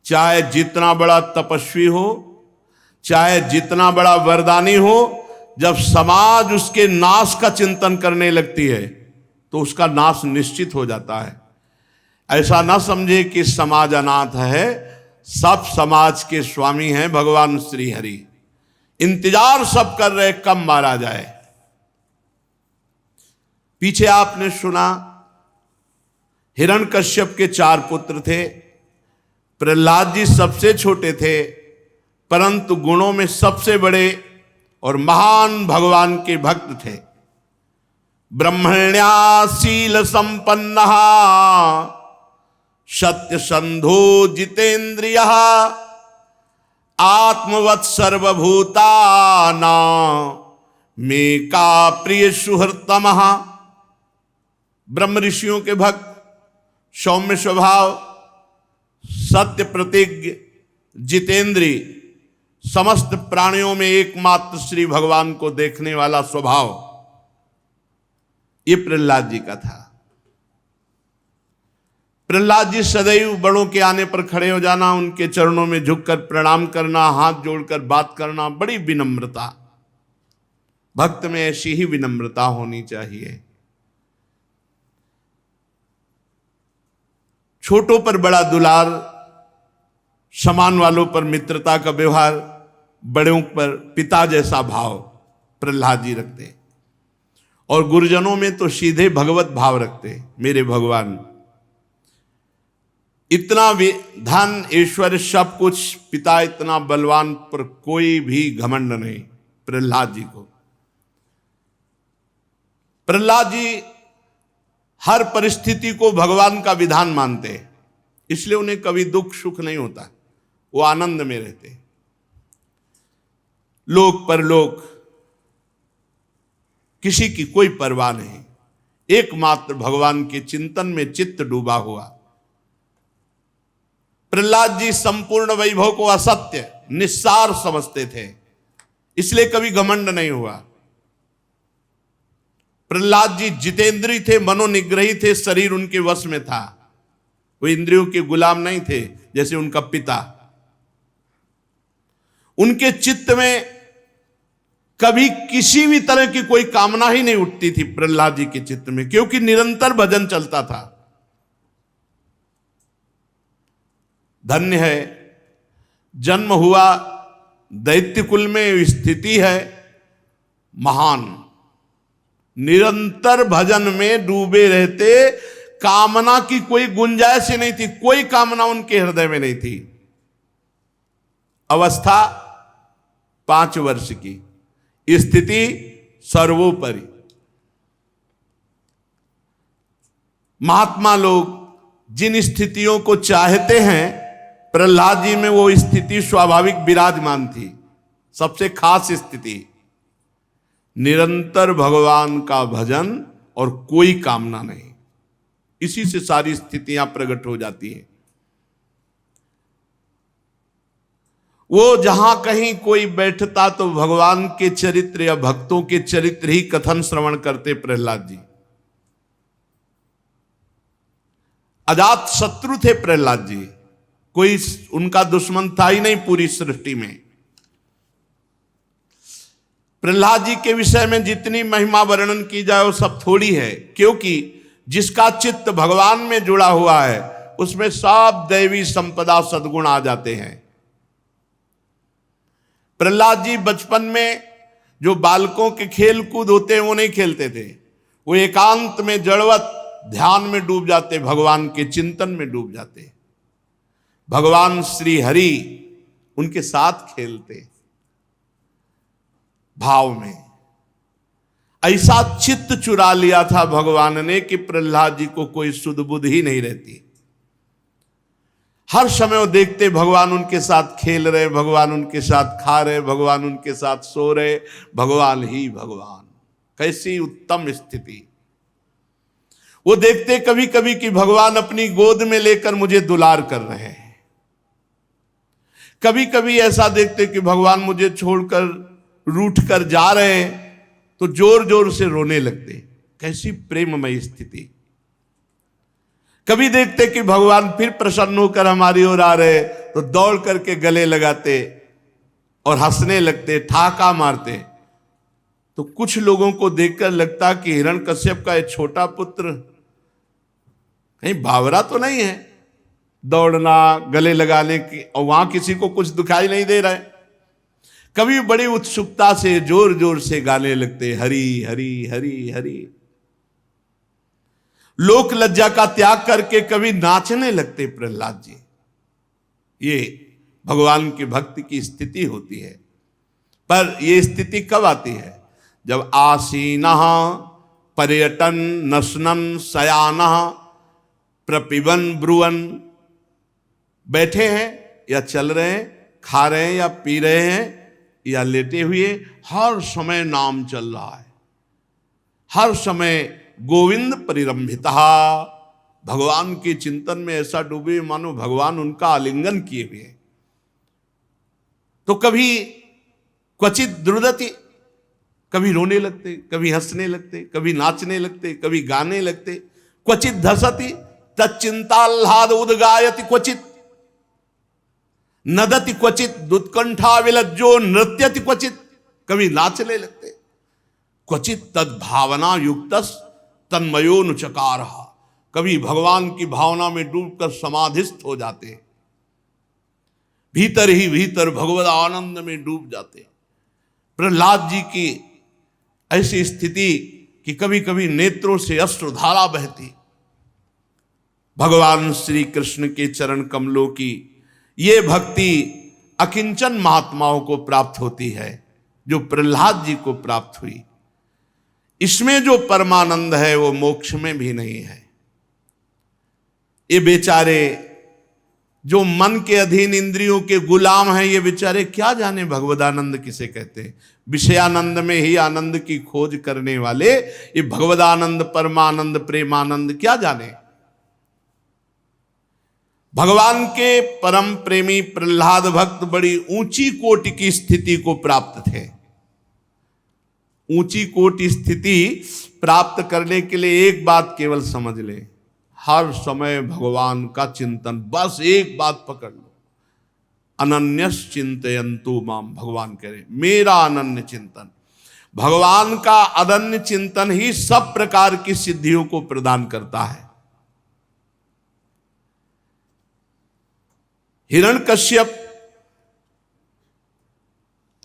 चाहे जितना बड़ा तपस्वी हो, चाहे जितना बड़ा वरदानी हो, जब समाज उसके नाश का चिंतन करने लगती है तो उसका नाश निश्चित हो जाता है। ऐसा ना समझे कि समाज अनाथ है, सब समाज के स्वामी हैं भगवान श्री हरि। इंतजार सब कर रहे कब मारा जाए। पीछे आपने सुना हिरण्यकश्यप के 4 पुत्र थे। प्रहलाद जी सबसे छोटे थे, परंतु गुणों में सबसे बड़े और महान भगवान के भक्त थे। ब्रह्मण्या शील संपन्न सत्य संधो जितेन्द्रिय आत्मवत् सर्वभूताना में का प्रिय सुहृतम। ब्रह्म ऋषियों के भक्त, सौम्य स्वभाव, सत्य प्रतिज्ञ, जितेंद्री, समस्त प्राणियों में एकमात्र श्री भगवान को देखने वाला स्वभाव, ये प्रहलाद जी का था। प्रहलाद जी सदैव बड़ों के आने पर खड़े हो जाना, उनके चरणों में झुककर प्रणाम करना, हाथ जोड़कर बात करना, बड़ी विनम्रता। भक्त में ऐसी ही विनम्रता होनी चाहिए। छोटों पर बड़ा दुलार, समान वालों पर मित्रता का व्यवहार, बड़ों पर पिता जैसा भाव प्रहलाद जी रखते, और गुरुजनों में तो सीधे भगवत भाव रखते। मेरे भगवान, इतना धन ऐश्वर्य सब कुछ, पिता इतना बलवान, पर कोई भी घमंड नहीं प्रहलाद जी को। प्रहलाद जी हर परिस्थिति को भगवान का विधान मानते, इसलिए उन्हें कभी दुख सुख नहीं होता, वो आनंद में रहते। लोक परलोक किसी की कोई परवाह नहीं, एकमात्र भगवान के चिंतन में चित्त डूबा हुआ। प्रहलाद जी संपूर्ण वैभव को असत्य, निस्सार समझते थे, इसलिए कभी घमंड नहीं हुआ। प्रहलाद जी जितेंद्री थे, मनोनिग्रही थे, शरीर उनके वश में था, वो इंद्रियों के गुलाम नहीं थे जैसे उनका पिता। उनके चित्त में कभी किसी भी तरह की कोई कामना ही नहीं उठती थी प्रहलाद जी के चित्त में, क्योंकि निरंतर भजन चलता था। धन्य है, जन्म हुआ दैत्य कुल में, स्थिति है महान, निरंतर भजन में डूबे रहते, कामना की कोई गुंजाइश ही नहीं थी, कोई कामना उनके हृदय में नहीं थी। अवस्था 5 वर्ष की, स्थिति सर्वोपरि। महात्मा लोग, जिन स्थितियों को चाहते हैं, प्रहलाद जी में वो स्थिति स्वाभाविक विराजमान थी। सबसे खास स्थिति, निरंतर भगवान का भजन और कोई कामना नहीं। इसी से सारी स्थितियां प्रकट हो जाती हैं। वो जहां कहीं कोई बैठता तो भगवान के चरित्र या भक्तों के चरित्र ही कथन श्रवण करते प्रहलाद जी। अजात शत्रु थे प्रहलाद जी, कोई उनका दुश्मन था ही नहीं पूरी सृष्टि में। प्रहलाद जी के विषय में जितनी महिमा वर्णन की जाए वो सब थोड़ी है, क्योंकि जिसका चित्त भगवान में जुड़ा हुआ है उसमें सब दैवी संपदा सद्गुण आ जाते हैं। प्रहलाद जी बचपन में जो बालकों के खेल कूद होते हैं वो नहीं खेलते थे, वो एकांत में जड़वत ध्यान में डूब जाते, भगवान के चिंतन में डूब जाते। भगवान श्री हरि उनके साथ खेलते भाव में। ऐसा चित्त चुरा लिया था भगवान ने कि प्रहलाद जी को कोई सुध बुध ही नहीं रहती। हर समय वो देखते भगवान उनके साथ खेल रहे, भगवान उनके साथ खा रहे, भगवान उनके साथ सो रहे, भगवान ही भगवान। कैसी उत्तम स्थिति। वो देखते कभी कभी कि भगवान अपनी गोद में लेकर मुझे दुलार कर रहे हैं। कभी कभी ऐसा देखते कि भगवान मुझे छोड़कर रूठ कर जा रहे हैं तो जोर जोर से रोने लगते। कैसी प्रेममय स्थिति। कभी देखते कि भगवान फिर प्रसन्न होकर हमारी ओर आ रहे तो दौड़ करके गले लगाते और हंसने लगते, ठाका मारते। तो कुछ लोगों को देखकर लगता कि हिरण्यकश्यप का एक छोटा पुत्र कहीं बावरा तो नहीं है, दौड़ना गले लगाने की, और वहां किसी को कुछ दिखाई नहीं दे रहा है। कभी बड़ी उत्सुकता से जोर जोर से गाने लगते, हरि हरि हरि हरि। लोक लज्जा का त्याग करके कभी नाचने लगते प्रहलाद जी। ये भगवान के भक्त की स्थिति होती है। पर यह स्थिति कब आती है? जब आसीनः पर्यटन नशनन शयानः प्रपिबन ब्रुवन, बैठे हैं या चल रहे हैं, खा रहे हैं या पी रहे हैं या लेटे हुए, हर समय नाम चल रहा है। हर समय गोविंद परिरंभितः, भगवान के चिंतन में ऐसा डूबे मानो भगवान उनका आलिंगन किए हुए। तो कभी क्वचित द्रुदति, कभी रोने लगते, कभी हंसने लगते, कभी नाचने लगते, कभी गाने लगते। क्वचित धसति तच्चिंताह्लाद उद्गायति, क्वचित नदति, क्वचित दुत्कंठा विलज्जो नृत्यति, क्वचित, कभी नाचने लगते। क्वचित तद्भावना युक्तस तन्मयोनुचकार, कभी भगवान की भावना में डूबकर समाधिस्थ हो जाते, भीतर ही भीतर भगवद आनंद में डूब जाते। प्रहलाद जी की ऐसी स्थिति कि कभी कभी नेत्रों से अश्रुधारा बहती। भगवान श्री कृष्ण के चरण कमलों की ये भक्ति अकिंचन महात्माओं को प्राप्त होती है, जो प्रहलाद जी को प्राप्त हुई। इसमें जो परमानंद है वो मोक्ष में भी नहीं है। ये बेचारे जो मन के अधीन इंद्रियों के गुलाम हैं, ये बेचारे क्या जाने भगवदानंद किसे कहते हैं। विषयानंद में ही आनंद की खोज करने वाले ये भगवदानंद, परमानंद, प्रेमानंद क्या जाने। भगवान के परम प्रेमी प्रहलाद भक्त बड़ी ऊंची कोटि की स्थिति को प्राप्त थे। ऊंची कोटि स्थिति प्राप्त करने के लिए एक बात केवल समझ ले, हर समय भगवान का चिंतन। बस एक बात पकड़ लो, अनन्यस चिंतयन्तु माम, भगवान कह रहे मेरा अनन्य चिंतन। भगवान का अनन्य चिंतन ही सब प्रकार की सिद्धियों को प्रदान करता है। हिरण्यकश्यप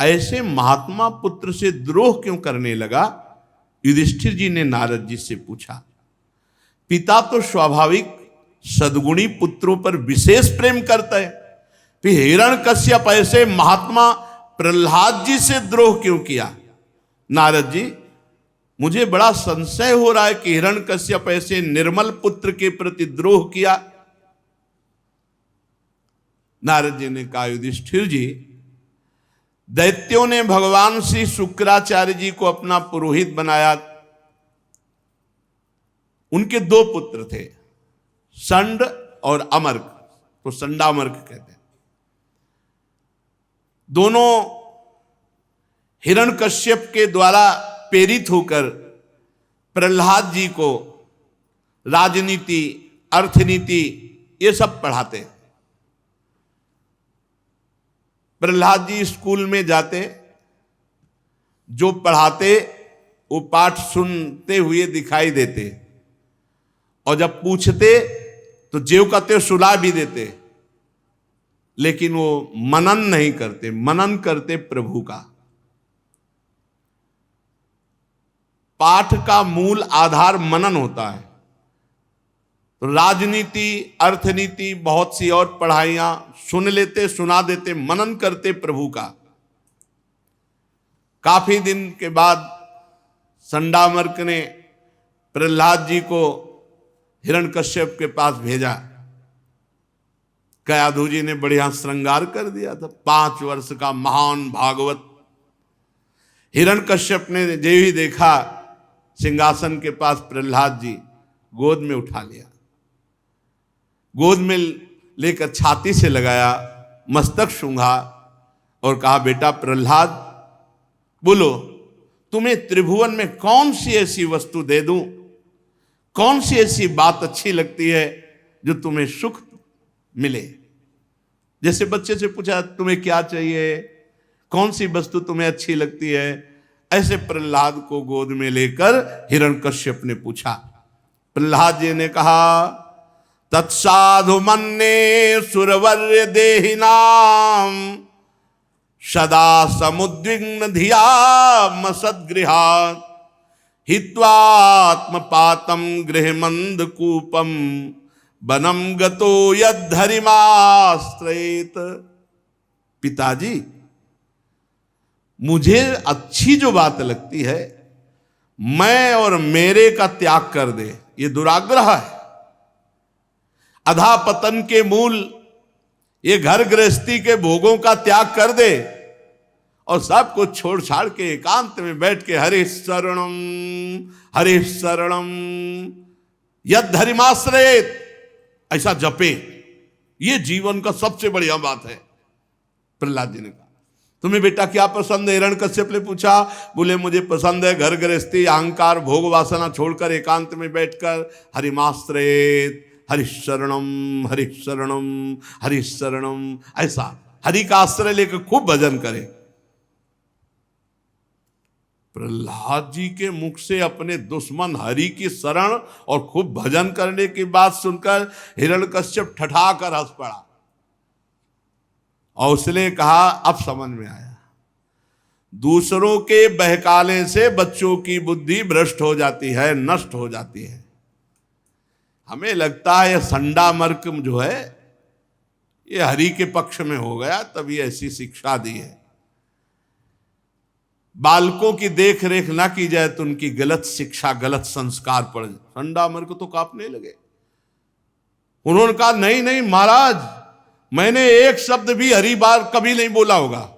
ऐसे महात्मा पुत्र से द्रोह क्यों करने लगा? युधिष्ठिर जी ने नारद जी से पूछा। पिता तो स्वाभाविक सद्गुणी पुत्रों पर विशेष प्रेम करता है, फिर हिरण्यकश्यप ऐसे महात्मा प्रहलाद जी से द्रोह क्यों किया? नारद जी, मुझे बड़ा संशय हो रहा है कि हिरण्यकश्यप ऐसे निर्मल पुत्र के प्रति द्रोह किया नारद जी ने कहा, युधिष्ठिर जी, दैत्यों ने भगवान श्री शुक्राचार्य जी को अपना पुरोहित बनाया। उनके दो पुत्र थे, संड और अमर्क, तो संडामर्क कहते हैं। दोनों हिरण्यकश्यप के द्वारा प्रेरित होकर प्रहलाद जी को राजनीति, अर्थनीति ये सब पढ़ाते। प्रहलाद जी स्कूल में जाते, जो पढ़ाते वो पाठ सुनते हुए दिखाई देते, और जब पूछते तो जेव का त्यों सुला भी देते, लेकिन वो मनन नहीं करते। मनन करते प्रभु का। पाठ का मूल आधार मनन होता है। तो राजनीति, अर्थनीति, बहुत सी और पढ़ाइयां सुन लेते, सुना देते, मनन करते प्रभु का। काफी दिन के बाद संडामर्क ने प्रहलाद जी को हिरण्यकश्यप के पास भेजा। कयाधु जी ने बढ़िया श्रृंगार कर दिया था। 5 वर्ष का महान भागवत। हिरण्यकश्यप ने जो ही देखा सिंहासन के पास प्रहलाद जी, गोद में उठा लिया, गोद में लेकर छाती से लगाया, मस्तक सूंघा और कहा, बेटा प्रहलाद, बोलो तुम्हें त्रिभुवन में कौन सी ऐसी वस्तु दे दूं, कौन सी ऐसी बात अच्छी लगती है जो तुम्हें सुख मिले। जैसे बच्चे से पूछा, तुम्हें क्या चाहिए, कौन सी वस्तु तुम्हें अच्छी लगती है, ऐसे प्रहलाद को गोद में लेकर हिरण्यकश्यप ने पूछा। प्रहलाद जी ने कहा, तत्साधु मन्ये सुरवर्य देहिनाम सदा समुद्विग्न धिया मसद्गृहात् हित्वात्म पातम गृह मंद कूपम बनम गतो यद्धरिमाश्रयेत। पिताजी, मुझे अच्छी जो बात लगती है, मैं और मेरे का त्याग कर दे, ये दुराग्रह है। अधापतन के मूल ये घर गृहस्थी के भोगों का त्याग कर दे और सब कुछ छोड़ छाड़ के एकांत में बैठ के हरे शरणम यद्धरिमाश्रयेत ऐसा जपे, ये जीवन का सबसे बढ़िया बात है। प्रहलाद जी ने कहा, तुम्हें बेटा क्या पसंद है? हिरण्यकश्यप ने पूछा। बोले, मुझे पसंद है घर गृहस्थी, अहंकार, भोग वासना छोड़कर एकांत में बैठकर हरिमाश्रयेत, हरिशरणम हरिशरणम हरिशरणम, ऐसा हरि का आश्रय लेकर खूब भजन करे। प्रहलाद जी के मुख से अपने दुश्मन हरि की शरण और खूब भजन करने की बात सुनकर हिरण्यकश्यप ठठाकर हंस पड़ा और उसने कहा, अब समझ में आया, दूसरों के बहकाने से बच्चों की बुद्धि भ्रष्ट हो जाती है, नष्ट हो जाती है। हमें लगता है यह संडामर्क जो है ये हरि के पक्ष में हो गया, तभी ऐसी शिक्षा दी है। बालकों की देख रेख ना की जाए तो उनकी गलत शिक्षा, गलत संस्कार पड़ जाए। संडामर्क तो कांपने लगे। उन्होंने कहा, नहीं नहीं महाराज, मैंने एक शब्द भी हरि बार कभी नहीं बोला होगा।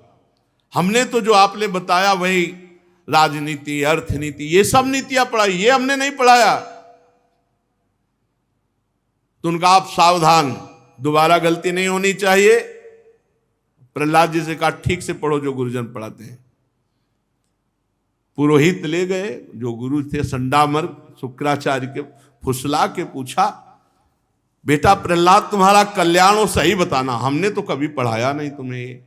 हमने तो जो आपने बताया वही राजनीति, अर्थनीति, ये सब नीतियां पढ़ाई, ये हमने नहीं पढ़ाया। तो उनका आप सावधान, दोबारा गलती नहीं होनी चाहिए। प्रहलाद जी से कहा, ठीक से पढ़ो जो गुरुजन पढ़ाते हैं। पुरोहित ले गए, जो गुरु थे संडामर्क, शुक्राचार्य के, फुसला के पूछा, बेटा प्रहलाद, तुम्हारा कल्याण हो सही बताना, हमने तो कभी पढ़ाया नहीं तुम्हें।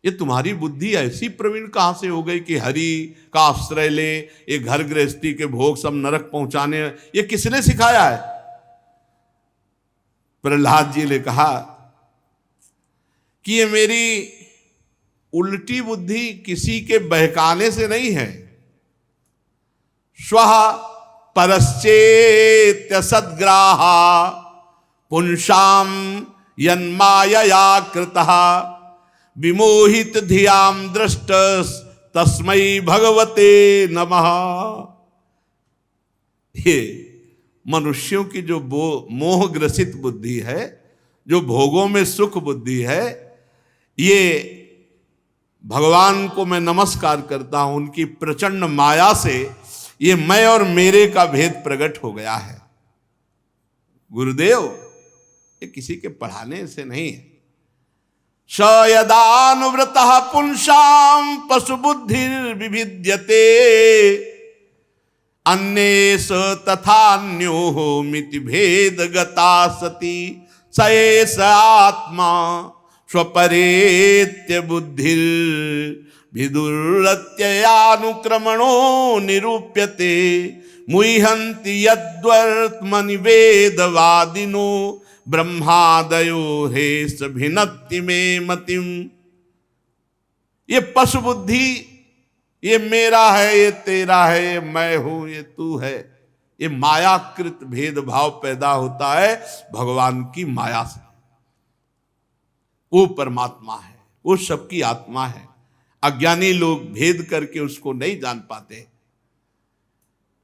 ये तुम्हारी बुद्धि ऐसी प्रवीण कहां से हो गई कि हरि का आश्रय ले, ये घर गृहस्थी के भोग सब नरक पहुंचाने, ये किसने सिखाया है? प्रहलाद जी ने कहा कि ये मेरी उल्टी बुद्धि किसी के बहकाने से नहीं है। स्वः परश्चेत्य सद्ग्राहा पुंसाम यन्मायया कृतः विमोहित धियाम दृष्ट तस्मै भगवते नमः। ये मनुष्यों की जो मोह ग्रसित बुद्धि है, जो भोगों में सुख बुद्धि है, ये भगवान को मैं नमस्कार करता हूं, उनकी प्रचंड माया से ये मैं और मेरे का भेद प्रकट हो गया है। गुरुदेव ये किसी के पढ़ाने से नहीं है। स यदानुव्रतः पुंसां पशु बुद्धि विभिद्यते अन्ये स तथान्यो मिति भेद गता सती स एष आत्मा स्वपरेत्य बुद्धिर विदुरत्ययानुक्रमणो निरूप्यते मुह्यन्ति यद्वर्त्मनि वेदवादिनो ब्रह्मादयो हेष भिन्नति में मतिम। ये पशु बुद्धि, ये मेरा है, ये तेरा है, ये मैं हूं, ये तू है, ये मायाकृत भेदभाव पैदा होता है भगवान की माया से। वो परमात्मा है, वो सबकी आत्मा है। अज्ञानी लोग भेद करके उसको नहीं जान पाते।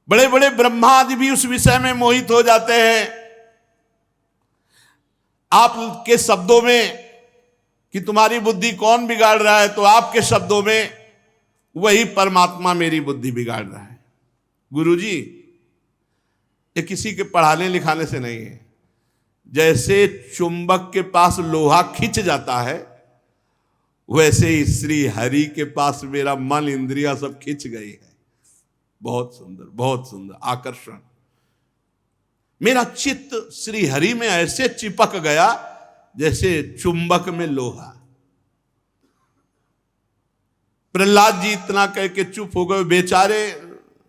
बड़े बड़े ब्रह्मा आदि भी उस विषय में मोहित हो जाते हैं। आपके शब्दों में कि तुम्हारी बुद्धि कौन बिगाड़ रहा है, तो आपके शब्दों में वही परमात्मा मेरी बुद्धि बिगाड़ रहा है। गुरुजी ये किसी के पढ़ाने लिखाने से नहीं है। जैसे चुंबक के पास लोहा खिंच जाता है, वैसे ही श्री हरि के पास मेरा मन इंद्रियां सब खिंच गई है। बहुत सुंदर, बहुत सुंदर आकर्षण। मेरा चित्त श्री हरि में ऐसे चिपक गया जैसे चुंबक में लोहा। प्रहलाद जी इतना कह के चुप हो गए। बेचारे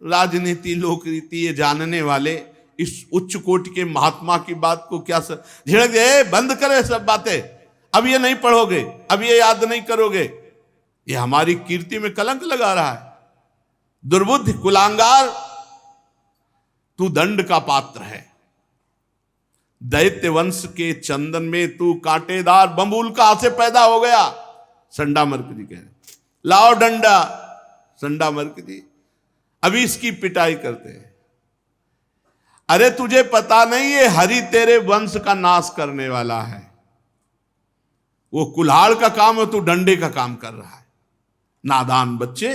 राजनीति लोक रीति ये जानने वाले इस उच्च कोटि के महात्मा की बात को क्या झिड़क गए। बंद करे सब बातें, अब ये नहीं पढ़ोगे, अब ये याद नहीं करोगे, ये हमारी कीर्ति में कलंक लगा रहा है। दुर्बुद्धि कुलांगार, तू दंड का पात्र है। दैत्य वंश के चंदन में तू कांटेदार बंबूल कहां से पैदा हो गया। संडा मर्क जी कह रहे, लाओ डंडा। संडा मर्क जी अभी इसकी पिटाई करते हैं। अरे तुझे पता नहीं ये हरि तेरे वंश का नाश करने वाला है। वो कुल्हाड़ का काम है, तू डंडे का काम कर रहा है। नादान बच्चे,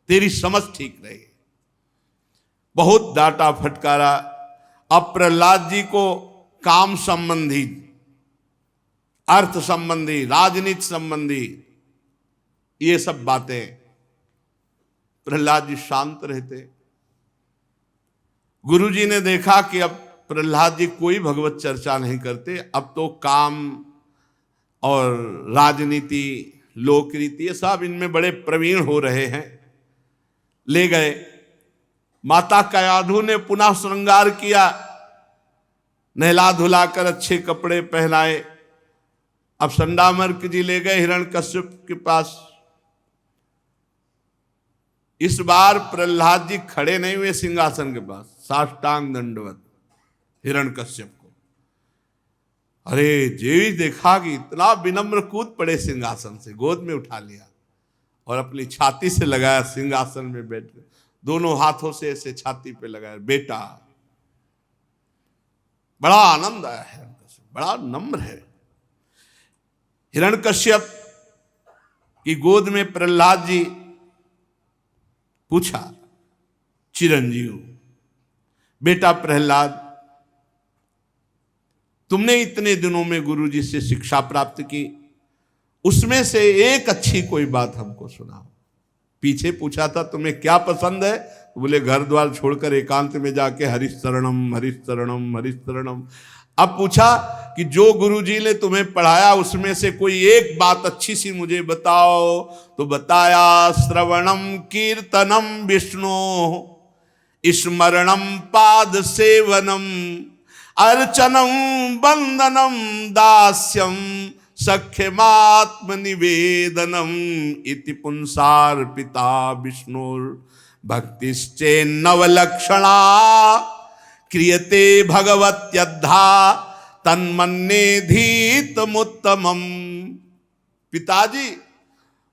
तेरी समझ ठीक रही। बहुत डांटा फटकारा। अब प्रहलाद जी को काम संबंधी, अर्थ संबंधी, राजनीति संबंधी ये सब बातें, प्रहलाद जी शांत रहते। गुरुजी ने देखा कि अब प्रहलाद जी कोई भगवत चर्चा नहीं करते, अब तो काम और राजनीति लोक रीति ये सब इनमें बड़े प्रवीण हो रहे हैं। ले गए। माता कयाधु ने पुनः श्रृंगार किया, नहला धुलाकर अच्छे कपड़े पहनाए। अब संडामर्क जी ले गए हिरण्यकश्यप के पास। इस बार प्रहलाद जी खड़े नहीं हुए सिंहासन के पास, साष्टांग दंडवत हिरण्यकश्यप को। अरे जेवी देखा कि इतना विनम्र कूद पड़े सिंहासन से, गोद में उठा लिया और अपनी छाती से लगाया। सिंहासन में बैठ गए, दोनों हाथों से ऐसे छाती पे लगाया। बेटा, बड़ा आनंद आया हिरण्यकश्यप, बड़ा नम्र है। हिरण्यकश्यप की गोद में प्रहलाद जी पूछा, चिरंजीव बेटा प्रहलाद, तुमने इतने दिनों में गुरुजी से शिक्षा प्राप्त की, उसमें से एक अच्छी कोई बात हमको सुनाओ। पीछे पूछा था तुम्हें क्या पसंद है, तो बोले घर द्वार छोड़कर एकांत में जाके हरिशरणम हरिशरणम हरिशरणम। अब पूछा कि जो गुरुजी ने तुम्हें पढ़ाया उसमें से कोई एक बात अच्छी सी मुझे बताओ। तो बताया, श्रवणम कीर्तनम विष्णु स्मरणम पाद सेवनम अर्चनम वंदनम दास्यम सख्यमात्म निवेदनम इति पुंसार्पिता विष्णुर भक्तिश्चेन्नवलक्षणा क्रियते भगवत्यद्धा तन्मन्येधीतमुत्तमम्। पिताजी,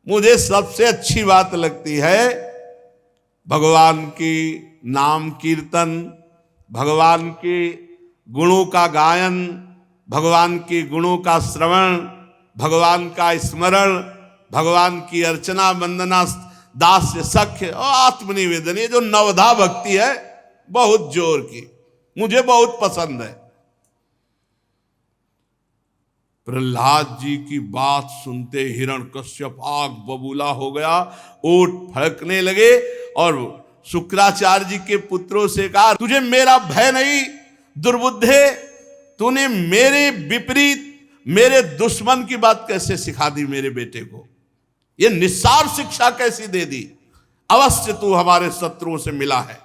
मुझे सबसे अच्छी बात लगती है भगवान की नाम कीर्तन, भगवान के गुणों का गायन, भगवान के गुणों का श्रवण, भगवान का स्मरण, भगवान की अर्चना वंदना, दास्य सख्य और आत्मनिवेदन, ये जो नवधा भक्ति है बहुत जोर की, मुझे बहुत पसंद है। प्रहलाद जी की बात सुनते हिरण्यकश्यप आग बबूला हो गया, ओठ फड़कने लगे और शुक्राचार्य जी के पुत्रों से कहा, तुझे मेरा भय नहीं दुर्बुद्धे, तूने मेरे विपरीत मेरे दुश्मन की बात कैसे सिखा दी मेरे बेटे को, ये निस्सार शिक्षा कैसी दे दी, अवश्य तू हमारे शत्रुओं से मिला है।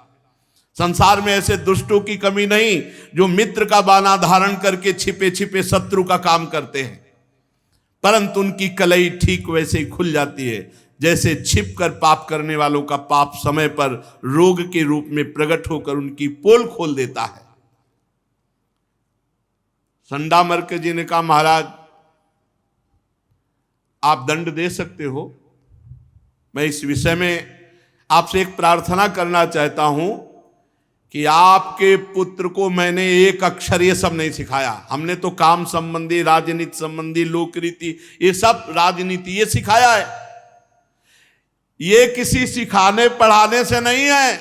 संसार में ऐसे दुष्टों की कमी नहीं जो मित्र का बाना धारण करके छिपे छिपे शत्रु का काम करते हैं, परंतु उनकी कलई ठीक वैसे ही खुल जाती है जैसे छिप कर पाप करने वालों का पाप समय पर रोग के रूप में प्रकट होकर उनकी पोल खोल देता है। संडामर्क जी ने कहा, महाराज आप दंड दे सकते हो, मैं इस विषय में आपसे एक प्रार्थना करना चाहता हूं कि आपके पुत्र को मैंने एक अक्षर ये सब नहीं सिखाया, हमने तो काम संबंधी, राजनीति संबंधी, लोक रीति, ये सब राजनीति ये सिखाया है, ये किसी सिखाने पढ़ाने से नहीं है,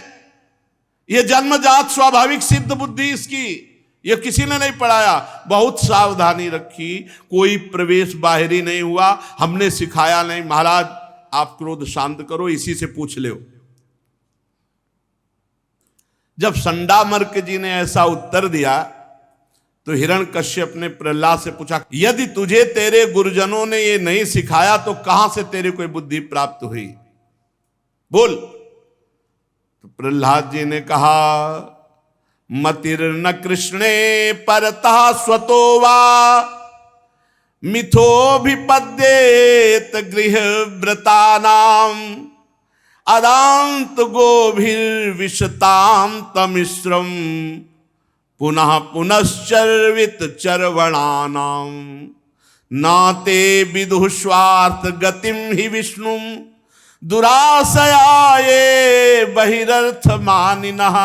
ये जन्मजात स्वाभाविक सिद्ध बुद्धि इसकी, ये किसी ने नहीं पढ़ाया। बहुत सावधानी रखी, कोई प्रवेश बाहरी नहीं हुआ, हमने सिखाया नहीं। महाराज आप क्रोध शांत करो, इसी से पूछ लो। जब संडामर्क जी ने ऐसा उत्तर दिया तो हिरण्यकश्यप ने प्रहलाद से पूछा, यदि तुझे तेरे गुरुजनों ने ये नहीं सिखाया तो कहां से तेरे को बुद्धि प्राप्त हुई, बोल। तो प्रहलाद जी ने कहा, मतिर्न कृष्णे परतः स्वतो वा मिथोभिपद्येत गृहव्रतानाम अदांत गोभिर्विशताम तमिश्रम पुनः पुनश्चर्वित चर्वणानाम नाते विदुष्वार्थ गतिम ही विष्णु दुराशयाये बहिरर्थ मानिनः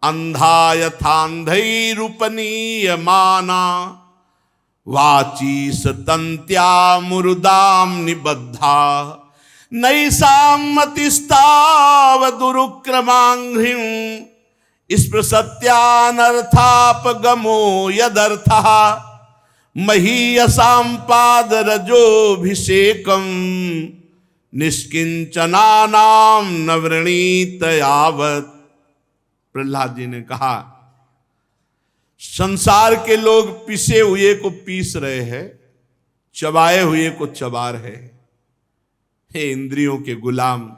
अंधा यथांधैरुपनीयमाना वाची सतंत्या मुरुदाम निबद्धा नैषां मतिस्तावदुरुक्रमांघ्रिं स्पृशत्यानर्थापगमो यदर्थः महीयसां पादरजोभिषेकं निष्किंचनानां न वृणीत यावत्। प्रहलाद जी ने कहा, संसार के लोग पिसे हुए को पीस रहे हैं, चबाए हुए को चबा रहे हैं। हे इंद्रियों के गुलाम,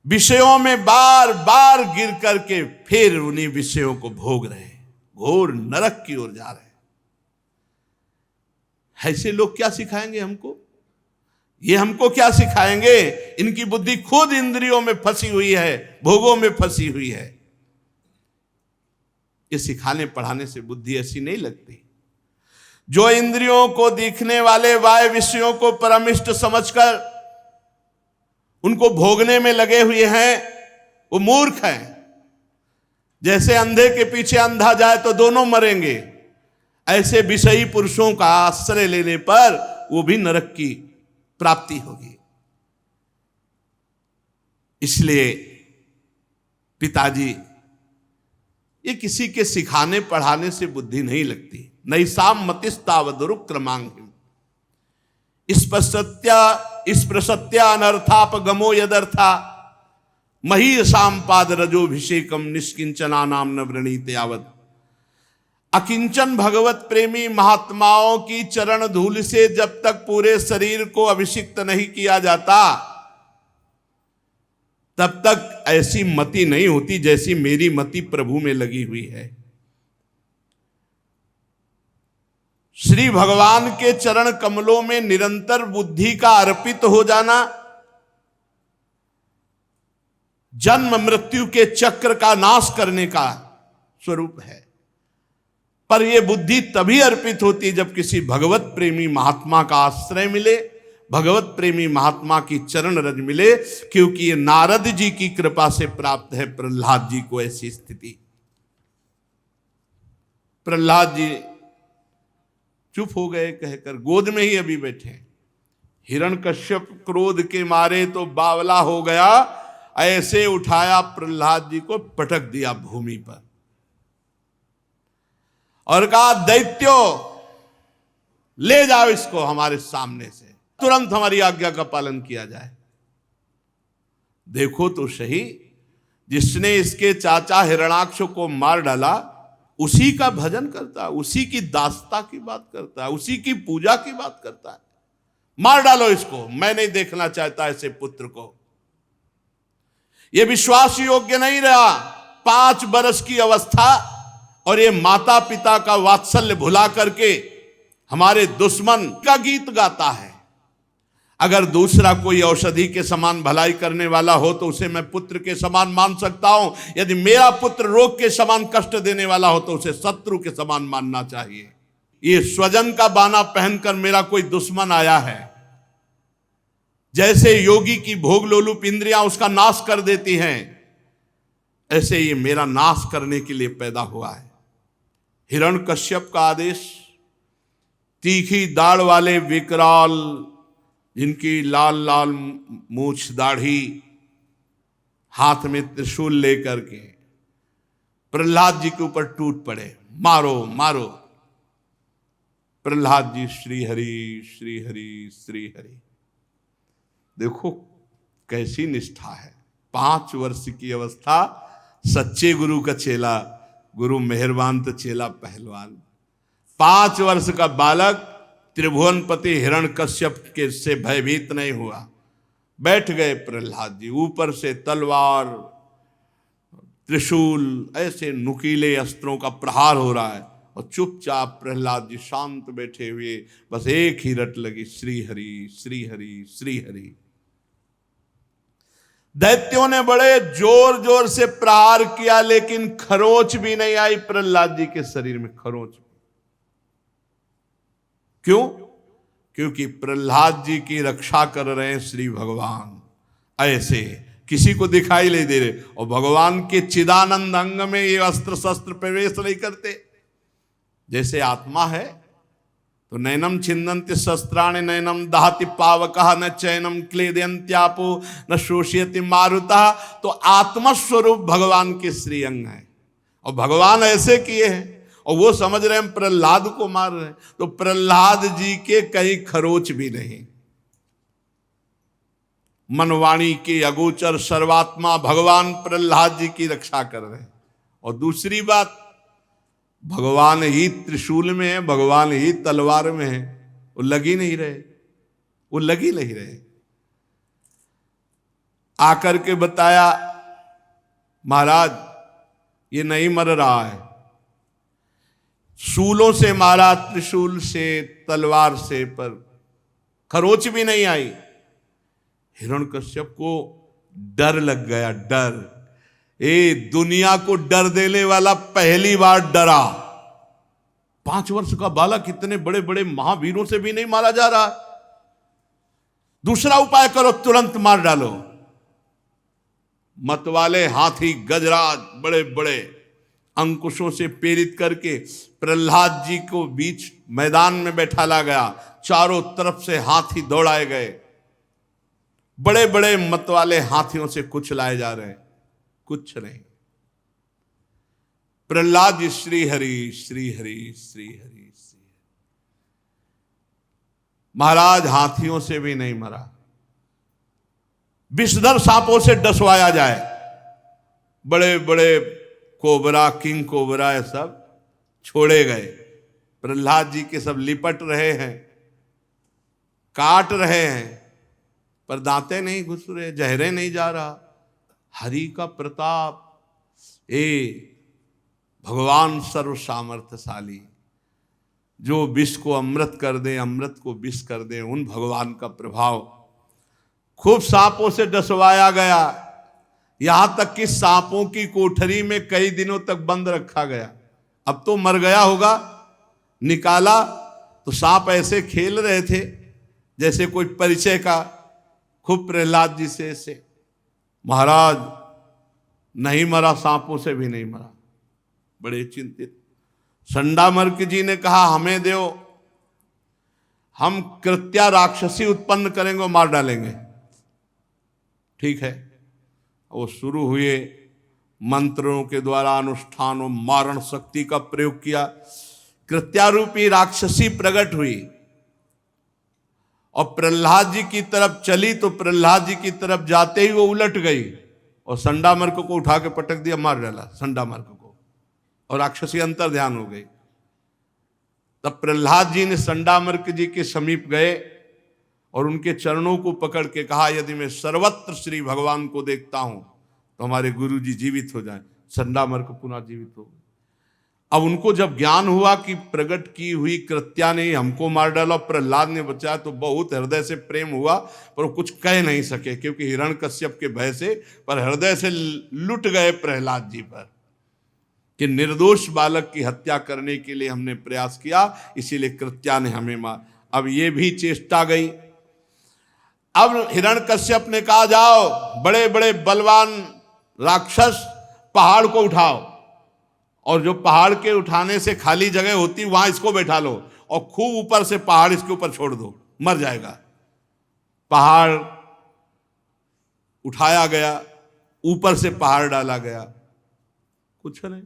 विषयों में बार बार गिर करके फिर उन्हीं विषयों को भोग रहे हैं, घोर नरक की ओर जा रहे हैं। ऐसे लोग क्या सिखाएंगे हमको? ये हमको क्या सिखाएंगे? इनकी बुद्धि खुद इंद्रियों में फंसी हुई है, भोगों में फंसी हुई है। ये सिखाने पढ़ाने से बुद्धि ऐसी नहीं लगती। जो इंद्रियों को दिखने वाले वाय विषयों को परमिष्ट समझकर उनको भोगने में लगे हुए हैं, वो मूर्ख हैं। जैसे अंधे के पीछे अंधा जाए तो दोनों मरेंगे, ऐसे विषयी पुरुषों का आश्रय लेने पर वो भी नरक की प्राप्ति होगी। इसलिए पिताजी, ये किसी के सिखाने पढ़ाने से बुद्धि नहीं लगती। नैषां मतिस्तावदुरुक्रमांघ्रिं स्पृशत्यानर्थापगमो यदर्था महीयसां पादरजोभिषेकम निष्किंचनानां न वृणीत यावत्। अकिंचन भगवत प्रेमी महात्माओं की चरण धूल से जब तक पूरे शरीर को अभिषिक्त नहीं किया जाता, तब तक ऐसी मति नहीं होती जैसी मेरी मति प्रभु में लगी हुई है। श्री भगवान के चरण कमलों में निरंतर बुद्धि का अर्पित हो जाना जन्म मृत्यु के चक्र का नाश करने का स्वरूप है। पर यह बुद्धि तभी अर्पित होती जब किसी भगवत प्रेमी महात्मा का आश्रय मिले, भगवत प्रेमी महात्मा की चरण रज मिले, क्योंकि ये नारद जी की कृपा से प्राप्त है प्रहलाद जी को ऐसी स्थिति। प्रहलाद जी चुप हो गए, कहकर गोद में ही अभी बैठे। हिरण्यकश्यप क्रोध के मारे तो बावला हो गया, ऐसे उठाया प्रहलाद जी को, पटक दिया भूमि पर और कहा, दैत्यो ले जाओ इसको हमारे सामने से, तुरंत हमारी आज्ञा का पालन किया जाए। देखो तो सही, जिसने इसके चाचा हिरण्याक्ष को मार डाला उसी का भजन करता है, उसी की दासता की बात करता है, उसी की पूजा की बात करता है। मार डालो इसको, मैं नहीं देखना चाहता ऐसे पुत्र को। यह विश्वास योग्य नहीं रहा। 5 वर्ष की अवस्था और ये माता पिता का वात्सल्य भुला करके हमारे दुश्मन का गीत गाता है। अगर दूसरा कोई औषधि के समान भलाई करने वाला हो तो उसे मैं पुत्र के समान मान सकता हूं। यदि मेरा पुत्र रोग के समान कष्ट देने वाला हो तो उसे शत्रु के समान मानना चाहिए। ये स्वजन का बाना पहनकर मेरा कोई दुश्मन आया है। जैसे योगी की भोग लोलुप इंद्रियां उसका नाश कर देती हैं, ऐसे ये मेरा नाश करने के लिए पैदा हुआ है। हिरण्यकश्यप का आदेश, तीखी दाढ़ वाले विकराल, जिनकी लाल लाल मूछ दाढ़ी, हाथ में त्रिशूल लेकर के प्रहलाद जी के ऊपर टूट पड़े, मारो मारो। प्रहलाद जी श्री हरि श्री हरि श्री हरि। देखो कैसी निष्ठा है। 5 वर्ष की अवस्था, सच्चे गुरु का चेला, गुरु मेहरबान तो चेला पहलवान। 5 वर्ष का बालक त्रिभुवनपति हिरण्यकश्यप के से भयभीत नहीं हुआ। बैठ गए प्रहलाद जी। ऊपर से तलवार, त्रिशूल, ऐसे नुकीले अस्त्रों का प्रहार हो रहा है और चुपचाप प्रहलाद जी शांत बैठे हुए, बस एक ही रट लगी, श्री हरि श्री हरि श्री हरि। दैत्यों ने बड़े जोर जोर से प्रहार किया, लेकिन खरोच भी नहीं आई प्रहलाद जी के शरीर में, खरोच। क्यों? क्योंकि प्रहलाद जी की रक्षा कर रहे हैं श्री भगवान। ऐसे किसी को दिखाई नहीं दे रहे, और भगवान के चिदानंद अंग में ये अस्त्र शस्त्र प्रवेश नहीं करते। जैसे आत्मा है तो नैनम छिन्दन्ति शस्त्राणि नैनम दहति पावकः न चैनम क्लेदयन्त्यापो न शोषयति मारुतः। तो आत्मस्वरूप भगवान के श्री अंग है, और भगवान ऐसे किए हैं, और वो समझ रहे हैं प्रहलाद को मार रहे हैं। तो प्रहलाद जी के कहीं खरोच भी नहीं। मनवाणी के अगोचर सर्वात्मा भगवान प्रहलाद जी की रक्षा कर रहे हैं। और दूसरी बात, भगवान ही त्रिशूल में है, भगवान ही तलवार में है, वो लग ही नहीं रहे, वो लग ही नहीं रहे। आकर के बताया, महाराज ये नहीं मर रहा है, शूलों से मारा, त्रिशूल से, तलवार से, पर खरोच भी नहीं आई। हिरण्यकश्यप को डर लग गया, डर। दुनिया को डर देने वाला पहली बार डरा। 5 वर्ष का बालक इतने बड़े बड़े महावीरों से भी नहीं मारा जा रहा। दूसरा उपाय करो, तुरंत मार डालो। मतवाले हाथी गजराज बड़े बड़े अंकुशों से प्रेरित करके प्रहलाद जी को बीच मैदान में बैठाला गया। चारों तरफ से हाथी दौड़ाए गए, बड़े बड़े मतवाले हाथियों से कुचलाए जा रहे हैं, कुछ नहीं। प्रहलाद जी श्री हरि श्री हरि श्री हरि श्री। महाराज हाथियों से भी नहीं मरा, विषधर सांपों से डसवाया जाए, बड़े बड़े कोबरा, किंग कोबरा, ये सब छोड़े गए। प्रहलाद जी के सब लिपट रहे हैं, काट रहे हैं, पर दांते नहीं घुस रहे, जहरे नहीं जा रहा। हरि का प्रताप, भगवान सर्व सामर्थ्यशाली, जो विष को अमृत कर दे, अमृत को विष कर दे, उन भगवान का प्रभाव। खूब सांपों से डसवाया गया, यहां तक कि सांपों की कोठरी में कई दिनों तक बंद रखा गया। अब तो मर गया होगा, निकाला तो सांप ऐसे खेल रहे थे जैसे कोई परिचय का। खूब प्रहलाद जी से ऐसे, महाराज नहीं मरा, सांपों से भी नहीं मरा। बड़े चिंतित, संडामर्क जी ने कहा हमें दो, हम कृत्या राक्षसी उत्पन्न करेंगे और मार डालेंगे। ठीक है, वो शुरू हुए, मंत्रों के द्वारा अनुष्ठानों मारण शक्ति का प्रयोग किया। कृत्यारूपी राक्षसी प्रकट हुई और प्रहलाद जी की तरफ चली, तो प्रहलाद जी की तरफ जाते ही वो उलट गई और संडामर्क को उठा के पटक दिया, मार डाला संडामर्क को, और राक्षसी अंतर ध्यान हो गई। तब प्रहलाद जी ने संडामर्क जी के समीप गए और उनके चरणों को पकड़ के कहा, यदि मैं सर्वत्र श्री भगवान को देखता हूं तो हमारे गुरु जी जीवित हो जाएं। संडामर्क पुनः जीवित हो गए। अब उनको जब ज्ञान हुआ कि प्रकट की हुई कृत्या ने हमको मार डाला, प्रहलाद ने बचाया, तो बहुत हृदय से प्रेम हुआ, पर वो कुछ कह नहीं सके क्योंकि हिरण्यकश्यप के भय से, पर हृदय से लुट गए प्रहलाद जी पर कि निर्दोष बालक की हत्या करने के लिए हमने प्रयास किया, इसीलिए कृत्या ने हमें मार। अब ये भी चेष्टा गई। अब हिरण्यकश्यप ने कहा, जाओ बड़े बड़े बलवान राक्षस पहाड़ को उठाओ, और जो पहाड़ के उठाने से खाली जगह होती वहां इसको बैठा लो और खूब ऊपर से पहाड़ इसके ऊपर छोड़ दो, मर जाएगा। पहाड़ उठाया गया, ऊपर से पहाड़ डाला गया, कुछ नहीं।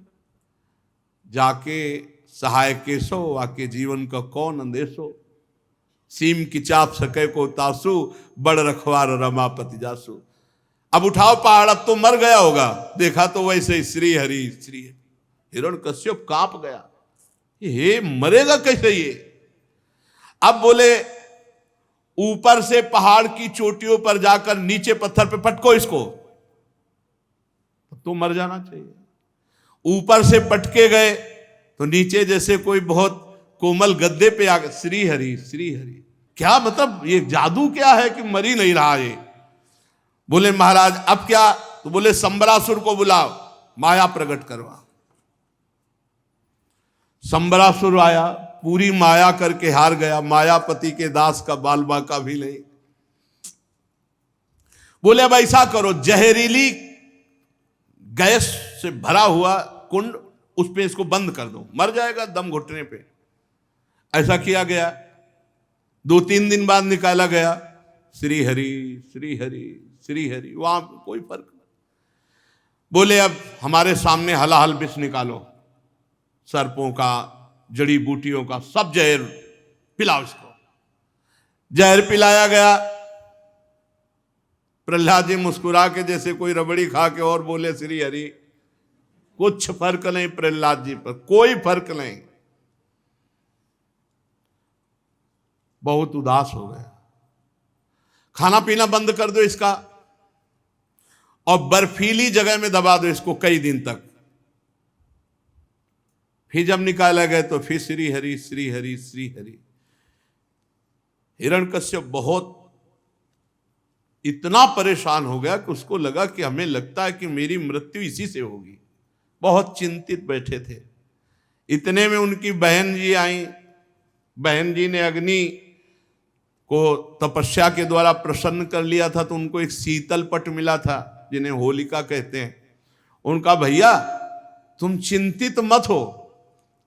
जाके सहाय केसो आके जीवन का कौन अंदेशो, सीम की चाप सके को तासु, बड़ रखवार रमापति जासु। अब उठाओ पहाड़, अब तो मर गया होगा। देखा तो वैसे ही श्री हरि श्री हरि। हिरण्यकश्यप कांप गया, ये मरेगा कैसे ये। अब बोले ऊपर से पहाड़ की चोटियों पर जाकर नीचे पत्थर पे पटको इसको, तो मर जाना चाहिए। ऊपर से पटके गए तो नीचे जैसे कोई बहुत कोमल गद्दे पे आ गए, श्री हरि श्री हरि। क्या मतलब, ये जादू क्या है कि मर ही नहीं रहा ये। बोले महाराज अब क्या, तो बोले संबरासुर को बुलाओ, माया प्रकट करवा। संबरासुर आया, पूरी माया करके हार गया, मायापति के दास का बाल बाका भी नहीं। बोले अब ऐसा करो, जहरीली गैस से भरा हुआ कुंड, उस पे इसको बंद कर दो, मर जाएगा दम घुटने पे। ऐसा किया गया। 2-3 दिन बाद निकाला गया, श्री हरि श्री हरि श्री हरि, वहां कोई फर्क नहीं। बोले अब हमारे सामने हलाहल विष निकालो, सर्पों का, जड़ी बूटियों का, सब जहर पिलाओ इसको। जहर पिलाया गया। प्रहलाद जी मुस्कुरा के जैसे कोई रबड़ी खा के और बोले श्री हरि। कुछ फर्क नहीं प्रहलाद जी पर, कोई फर्क नहीं। बहुत उदास हो गया। खाना पीना बंद कर दो इसका और बर्फीली जगह में दबा दो इसको कई दिन तक। फिर जब निकाला गया तो फिर श्री हरि श्री हरि श्री हरि। हिरण्यकश्यप बहुत इतना परेशान हो गया कि उसको लगा कि हमें लगता है कि मेरी मृत्यु इसी से होगी। बहुत चिंतित बैठे थे। इतने में उनकी बहन जी आई। बहन जी ने अग्नि को तपस्या के द्वारा प्रसन्न कर लिया था, तो उनको एक शीतल पट मिला था जिन्हें होलिका कहते हैं। उनका भैया तुम चिंतित मत हो,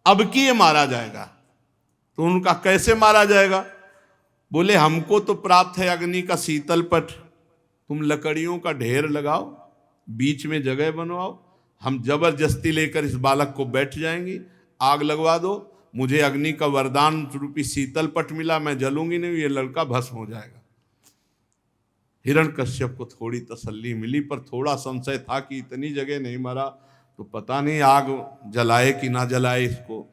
अब की ये मारा जाएगा। तो उनका कैसे मारा जाएगा? बोले हमको तो प्राप्त है अग्नि का शीतल पट, तुम लकड़ियों का ढेर लगाओ, बीच में जगह बनवाओ, हम जबरदस्ती लेकर इस बालक को बैठ जाएंगे, आग लगवा दो, मुझे अग्नि का वरदान रूपी शीतल पट मिला, मैं जलूंगी नहीं, ये लड़का भस्म हो जाएगा। हिरण्यकश्यप को थोड़ी तसल्ली मिली, पर थोड़ा संशय था कि इतनी जगह नहीं मरा तो पता नहीं आग जलाए कि ना जलाए इसको।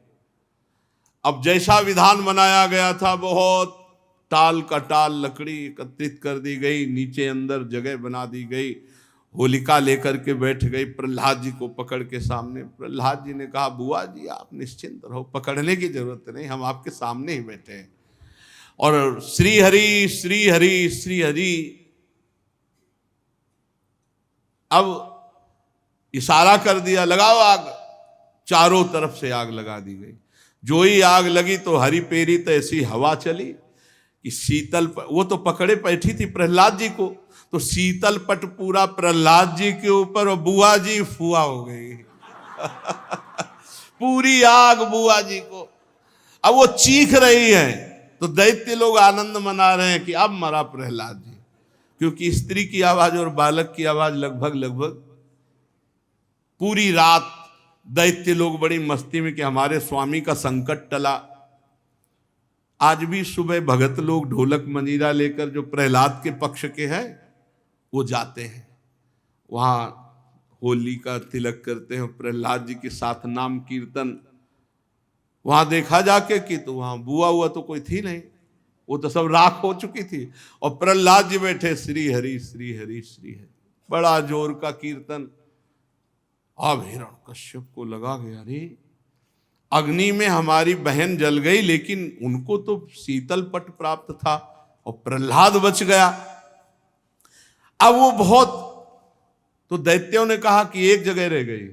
अब जैसा विधान बनाया गया था, बहुत टाल का टाल लकड़ी एकत्रित कर दी गई, नीचे अंदर जगह बना दी गई। होलिका लेकर के बैठ गई प्रहलाद जी को पकड़ के सामने। प्रहलाद जी ने कहा बुआ जी आप निश्चिंत रहो, पकड़ने की जरूरत नहीं, हम आपके सामने ही बैठे हैं। और श्री हरि श्री हरि श्री हरि। अब इशारा कर दिया, लगाओ आग। चारों तरफ से आग लगा दी गई। जो ही आग लगी तो हरी पेरी तो ऐसी हवा चली कि शीतल वो तो पकड़े बैठी थी प्रहलाद जी को, तो शीतल पट पूरा प्रहलाद जी के ऊपर और बुआ जी फुआ हो गई। पूरी आग बुआ जी को। अब वो चीख रही है तो दैत्य लोग आनंद मना रहे हैं कि अब मरा प्रहलाद जी, क्योंकि स्त्री की आवाज और बालक की आवाज लगभग लगभग। पूरी रात दैत्य लोग बड़ी मस्ती में कि हमारे स्वामी का संकट टला। आज भी सुबह भगत लोग ढोलक मंजीरा लेकर जो प्रहलाद के पक्ष के हैं वो जाते हैं, वहां होली का तिलक करते हैं, प्रहलाद जी के साथ नाम कीर्तन। वहां देखा जाके कि तो वहां बुआ हुआ तो कोई थी नहीं, वो तो सब राख हो चुकी थी, और प्रहलाद जी बैठे श्री हरि श्री हरि श्री हरि, बड़ा जोर का कीर्तन। अब हिरण्यकश्यप को लगा गया, अरे अग्नि में हमारी बहन जल गई, लेकिन उनको तो शीतल पट प्राप्त था और प्रहलाद बच गया। अब वो बहुत, तो दैत्यों ने कहा कि एक जगह रह गई,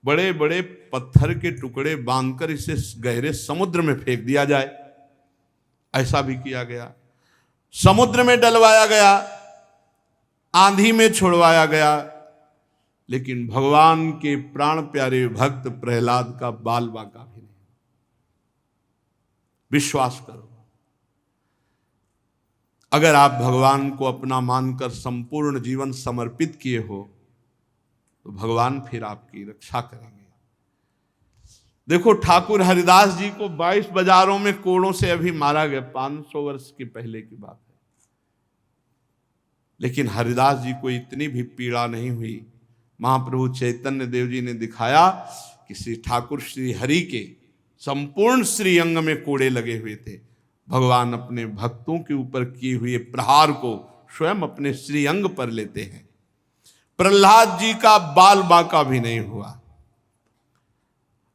बड़े बड़े पत्थर के टुकड़े बांधकर इसे गहरे समुद्र में फेंक दिया जाए। ऐसा भी किया गया, समुद्र में डलवाया गया, आंधी में छोड़वाया गया, लेकिन भगवान के प्राण प्यारे भक्त प्रहलाद का बाल बांका भी नहीं। विश्वास करो, अगर आप भगवान को अपना मानकर संपूर्ण जीवन समर्पित किए हो तो भगवान फिर आपकी रक्षा करेंगे। देखो ठाकुर हरिदास जी को 22 बाजारों में कोड़ों से अभी मारा गया, 500 वर्ष के पहले की बात है, लेकिन हरिदास जी को इतनी भी पीड़ा नहीं हुई। महाप्रभु चैतन्य देव जी ने दिखाया कि श्री ठाकुर श्री हरि के संपूर्ण श्री अंग में कोड़े लगे हुए थे। भगवान अपने भक्तों के ऊपर किए हुए प्रहार को स्वयं अपने श्री अंग पर लेते हैं। प्रहलाद जी का बाल बांका भी नहीं हुआ।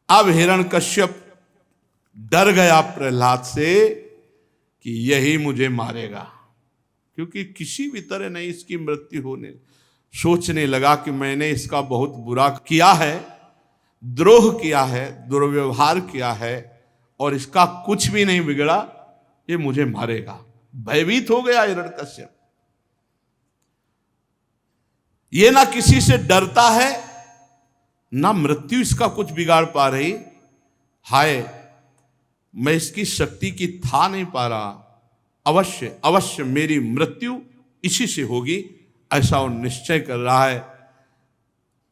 अब हिरण्यकश्यप डर गया प्रहलाद से कि यही मुझे मारेगा, क्योंकि किसी भी तरह नहीं इसकी मृत्यु होने। सोचने लगा कि मैंने इसका बहुत बुरा किया है, द्रोह किया है, दुर्व्यवहार किया है, और इसका कुछ भी नहीं बिगड़ा, ये मुझे मारेगा। भयभीत हो गया हिरण्यकश्यप। ये ना किसी से डरता है, ना मृत्यु इसका कुछ बिगाड़ पा रही। हाय, मैं इसकी शक्ति की था नहीं पा रहा, अवश्य अवश्य मेरी मृत्यु इसी से होगी, ऐसा वो निश्चय कर रहा है।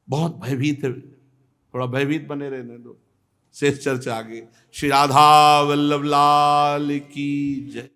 बहुत भयभीत है, थोड़ा भयभीत बने रहने दो। शेष चर्चा आगे। श्री राधा वल्लभ लाल की जय।